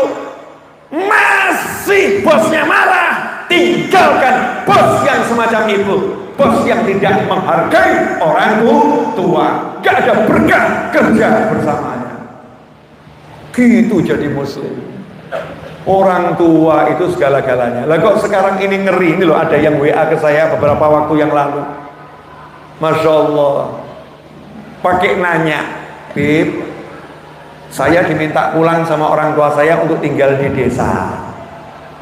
masih bosnya marah, tinggalkan bos yang semacam itu. Bos yang tidak menghargai orang tua, gak ada berkah kerja bersamanya. Gitu jadi muslim. Orang tua itu segala-galanya. Lah kok sekarang ini ngeri. Ini loh, ada yang WA ke saya beberapa waktu yang lalu, Masya Allah, pakai nanya, "Bib, saya diminta pulang sama orang tua saya untuk tinggal di desa.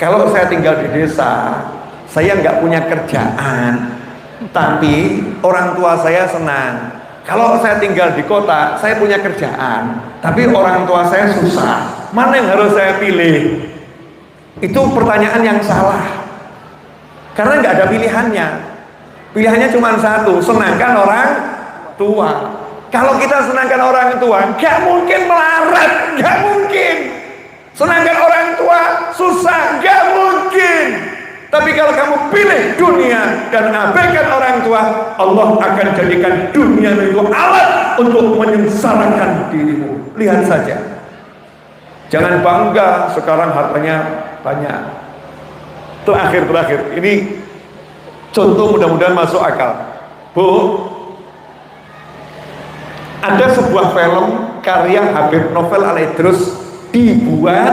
Kalau saya tinggal di desa, saya nggak punya kerjaan, tapi orang tua saya senang. Kalau saya tinggal di kota, saya punya kerjaan, tapi orang tua saya susah. Mana yang harus saya pilih?" Itu pertanyaan yang salah. Karena nggak ada pilihannya. Pilihannya cuma satu, senangkan orang tua. Kalau kita senangkan orang tua, gak mungkin melarat, gak mungkin. Senangkan orang tua, susah, gak mungkin. Tapi kalau kamu pilih dunia dan abaikan orang tua, Allah akan jadikan dunia itu alat untuk menyengsarakan dirimu. Lihat saja. Jangan bangga sekarang hartanya banyak. Itu terakhir. Ini contoh, mudah-mudahan masuk akal. Bu, ada sebuah film karya Habib Novel Al-Idrus dibuat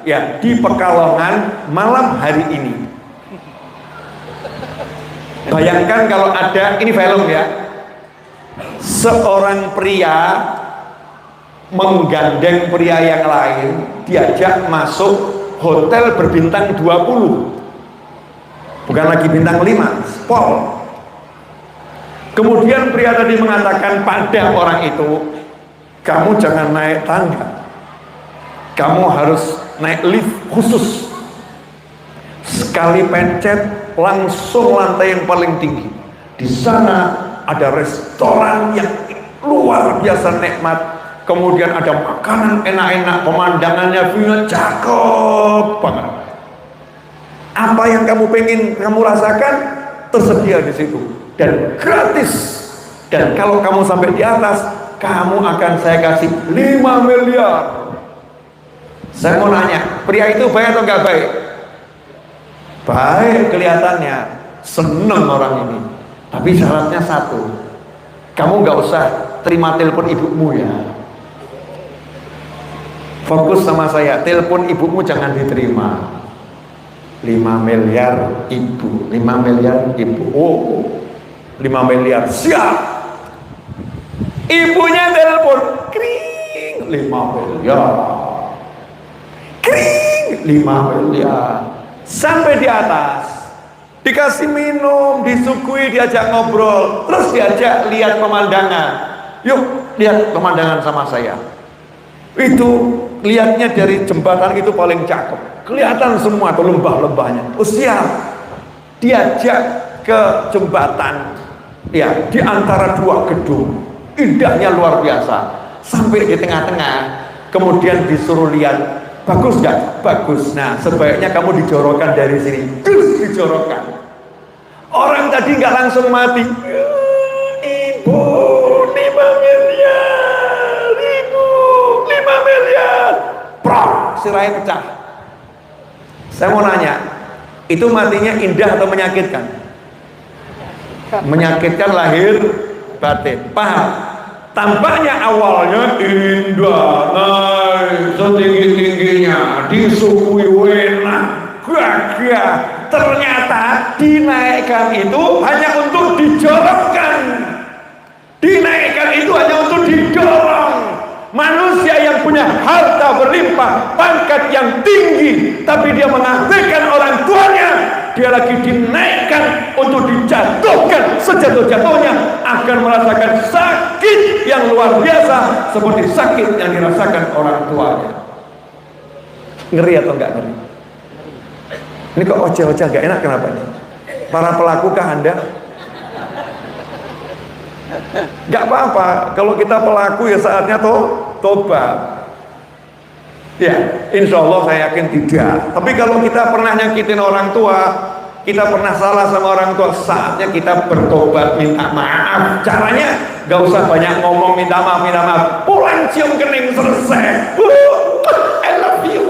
ya di Pekalongan malam hari ini. Bayangkan kalau ada, ini film ya, seorang pria menggandeng pria yang lain, diajak masuk hotel berbintang 20, bukan lagi bintang 5, Spol. Kemudian pria tadi mengatakan pada orang itu, "Kamu jangan naik tangga, kamu harus naik lift khusus. sekali pencet langsung lantai yang paling tinggi. Di sana ada restoran yang luar biasa nikmat, kemudian ada makanan enak-enak, pemandangannya view-nya cakep banget. Apa yang kamu pengen kamu rasakan tersedia di situ dan gratis. Dan kalau kamu sampai di atas, kamu akan saya kasih 5 miliar. Saya mau nanya, pria itu baik atau enggak baik? Baik kelihatannya, seneng orang ini. Tapi syaratnya satu, kamu nggak usah terima telepon ibumu ya. Fokus sama saya, telepon ibumu jangan diterima. 5 miliar ibu, 5 miliar ibu. Oh, 5 miliar siap. Ibunya telepon, kring, 5 miliar. Kring, 5 miliar. Sampai di atas, dikasih minum, disuguhi, diajak ngobrol, terus diajak lihat pemandangan. Yuk, lihat pemandangan sama saya. Itu lihatnya dari jembatan itu paling cakep. Kelihatan semua tuh lembah-lembahnya. Oh siap. Diajak ke jembatan, ya, di antara 2 gedung. Indahnya luar biasa. Sampai di tengah-tengah, kemudian disuruh lihat, bagus nggak? Bagus. Nah, sebaiknya kamu dijorokkan dari sini. Terus dijorokkan. Orang tadi nggak langsung mati. Ibu, 5 miliar. Ibu, 5 miliar. Prok, sirahnya pecah. Saya mau nanya, itu matinya indah atau menyakitkan? Menyakitkan lahir batin. Paham? Tampaknya awalnya indah, naik setinggi-tingginya, disuguhi enak, gagah. Ternyata dinaikkan itu hanya untuk dijorokkan. Dinaikkan itu hanya untuk didorong. Manusia yang punya harta berlimpah, pangkat yang tinggi, tapi dia mengabaikan orang tuanya, dia lagi dinaikkan untuk dijatuhkan sejatuh-jatuhnya, akan merasakan sakit yang luar biasa seperti sakit yang dirasakan orang tuanya. Ngeri atau enggak ngeri? Ini kok oceh-oceh gak enak, kenapa nih? Para pelakukah Anda? Gak apa-apa, kalau kita pelaku ya saatnya tobat. Ya, insya Allah saya yakin tidak. Tapi kalau kita pernah nyakitin orang tua, kita pernah salah sama orang tua, saatnya kita bertobat, minta maaf. Caranya gak usah banyak ngomong minta maaf, pulang cium kening selesai. I love you.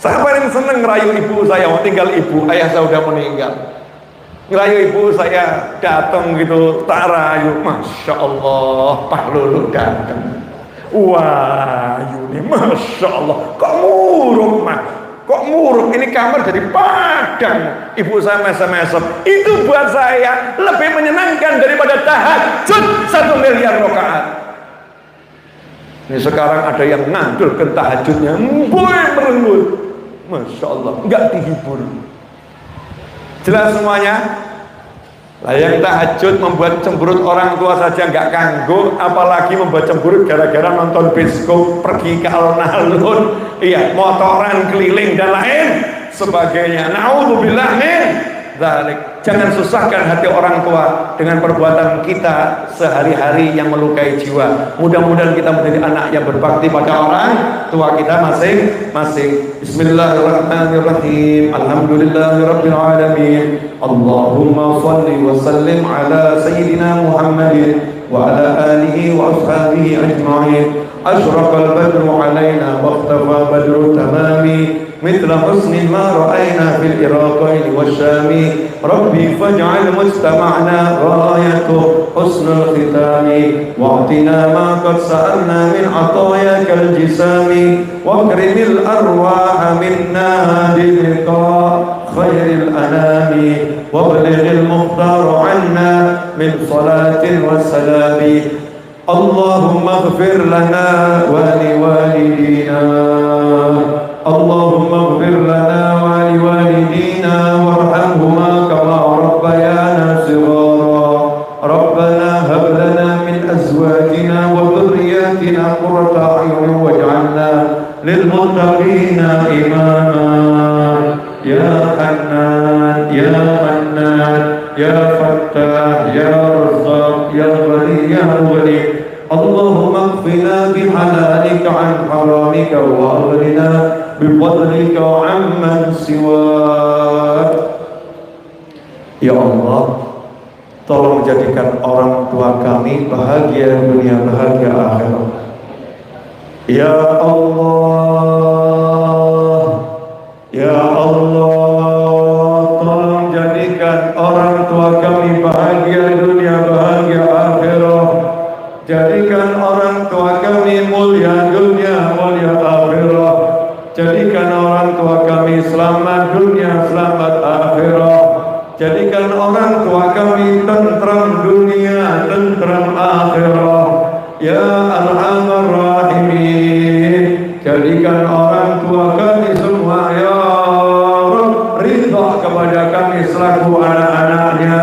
Saya paling seneng ngerayu ibu saya, mau tinggal ibu, ayah saya udah meninggal. Ngerayu ibu saya datang gitu, tak rayu, masya Allah, Pak Lulu datang. Wah, Yuni, masya Allah, kok muruk mah, kok muruk, ini kamar jadi padang. Ibu saya mesem-mesem, itu buat saya lebih menyenangkan daripada tahajud 1 miliar rakaat. Ini sekarang ada yang ngandulkan tahajudnya, boy merenggut, masya Allah, nggak dihibur. Jelas semuanya. Lah yang tahajud membuat cemberut orang tua saja nggak kanggo, apalagi membuat cemberut gara-gara nonton bioskop, pergi ke alun-alun, iya, motoran keliling dan lain sebagainya. Naudzubillah min dzalik. Jangan susahkan hati orang tua dengan perbuatan kita sehari-hari yang melukai jiwa. Mudah-mudahan kita menjadi anak yang berbakti pada orang tua kita masing-masing. Bismillahirrahmanirrahim. Alhamdulillahirabbil alamin. Allahumma shalli wa sallim ala sayyidina Muhammadin wa ala alihi wa ashabihi ajma'in. Ashraqal badru alaina wa ikhtafa badru tamami. مثل حسن ما رأينا في العراقين والشام ربي فاجعل مجتمعنا غايته حسن الختام واعطنا ما قد سألنا من عطاياك الجسام واكرم الأرواح منا بلقاء خير الأنام وابلغ المختار عنا من صلاة وسلام اللهم اغفر لنا ولوالدينا اللهم اغفر لنا ولوالدينا وارحمهما كما ربيانا صغارا ربنا هب لنا من ازواجنا وذرياتنا قرة اعين واجعلنا للمتقين اماما يا Fattah, Ya Razzaq, Ya Ghani, Ya Mughni. Allahumma qfina bihalalika an haramika wa aghnina bifadlika amman siwak. Ya Allah, tolong jadikan orang tua kami bahagia dunia, bahagia akhirat. Ya Allah, Ya Allah, tolong jadikan orang tua kami bahagia dunia, bahagia akhirat. Jadikan orang tua kami mulia dunia, mulia akhirat. Jadikan orang tua kami selamat dunia, selamat akhirat. Jadikan orang tua kami tentram dunia, tentram akhirat. Ya Arhamar Rahimin, jadikan orang tua kami semua ya Rabb ridha kepada kami selaku anak-anaknya.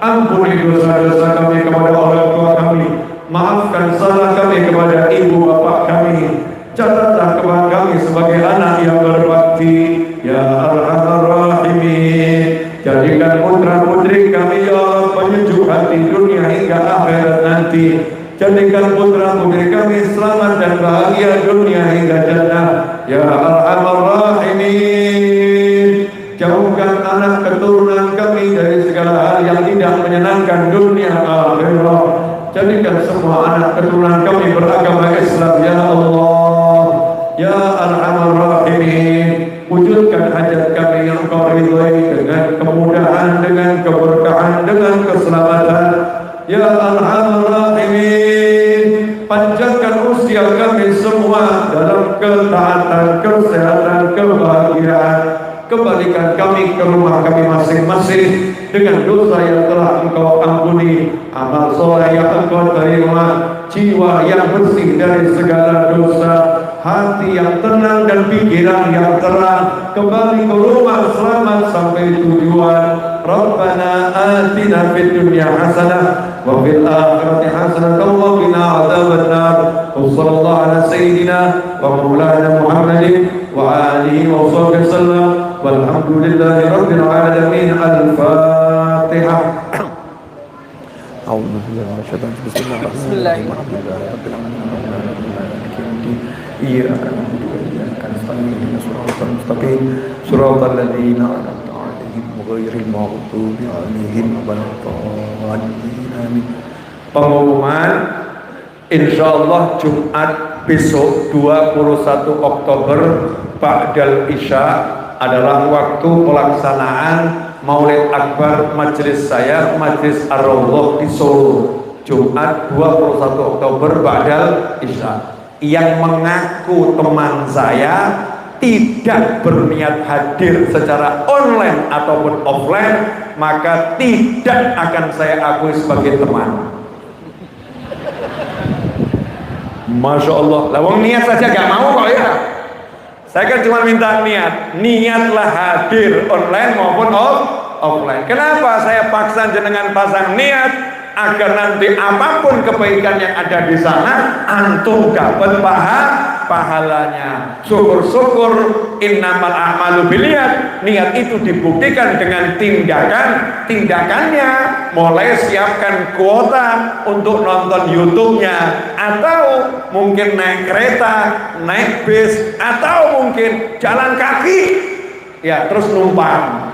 Ampuni dosa-dosa kami kepada orang tua kami, maafkan salah kami kepada ibu bapak kami. Catatlah kepada kami sebagai anak yang berbakti. Ya Arhamar Rahimin, jadikan putra putri kami ya Allah penyejuk hati dunia hingga akhirat nanti. Jadikan putra putri kami selamat dan bahagia dunia hingga jannah. Ya Arhamar Rahimin, jauhkan anak keturunan kami dari segala hal yang tidak menyenangkan dunia akhirat. Jadikan semua anak keturunan kami beragama Islam ya Allah. Ya Arhamar Rahimin, wujudkan hajat kami yang Kau ridhai dengan kemudahan, dengan keberkahan, dengan keselamatan. Ya Arhamar Rahimin, panjangkan usia kami semua dalam ketaatan, kesehatan, kebahagiaan. Kembalikan kami ke rumah kami masing-masing dengan dosa yang telah Engkau ampuni, amal soleh yang Engkau terima, jiwa yang bersih dari segala dosa, hati yang tenang dan pikiran yang terang. Kembali ke rumah selamat sampai tujuan. Rabbana atina fid dunya hasanah wa fil akhirati hasanah wa qina adzabannar. Wassallallahu ala sayyidina wa maulana Muhammadin wa alihi wa sahbihi wasallam. Walhamdulillahi rabbil alamin. Al-Fatihah. A'udzu billahi minasyaitonir rajim. Bismillahirrahmanirrahim. Iyyaka na'budu wa iyyaka nasta'in. Ihdinas siratal mustaqim. Siratal ladzina an'amta 'alaihim ghairil maghdubi 'alaihim waladdallin. Amin. Pengumuman insyaallah Jumat besok 21 Oktober ba'dal Isya adalah waktu pelaksanaan Maulid Akbar majelis saya, Majelis Ar-Rawdah di Solo. Jumat 21 Oktober ba'dal Isya. Yang mengaku teman saya tidak berniat hadir secara online ataupun offline, maka tidak akan saya akui sebagai teman. Masya Allah, lawang niat saja gak mau kok ya. Saya kan cuma minta niatlah hadir online maupun offline. Kenapa saya paksa jenengan pasang niat? Agar nanti apapun kebaikan yang ada di sana antum dapat pahalanya. Syukur-syukur innamal a'malu binniyat. Niat itu dibuktikan dengan tindakannya. Mulai siapkan kuota untuk nonton YouTube-nya, atau mungkin naik kereta, naik bis, atau mungkin jalan kaki ya terus numpang.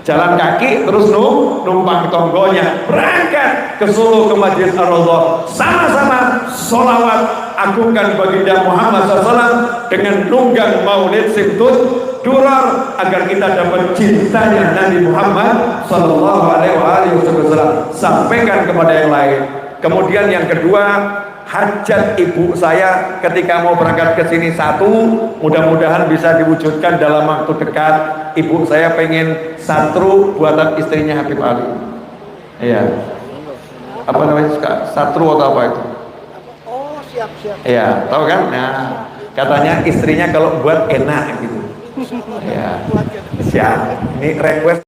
Jalan kaki terus numpang tonggonya berangkat ke Solo ke Majelis Ar-Rawdah, sama-sama sholawat agungkan baginda Muhammad SAW dengan nunggang maulid simtut durar agar kita dapat cintanya Nabi Muhammad Sallallahu Alaihi Wasallam. Sampaikan kepada yang lain. Kemudian yang kedua, hajat ibu saya ketika mau berangkat ke sini satu, mudah-mudahan bisa diwujudkan dalam waktu dekat. Ibu saya pengen satru buatan istrinya Habib Ali. Iya. Apa namanya? Satru atau apa itu? Oh, siap-siap. Iya, tahu kan? Nah, katanya istrinya kalau buat enak gitu. Ya. Siap. Ini request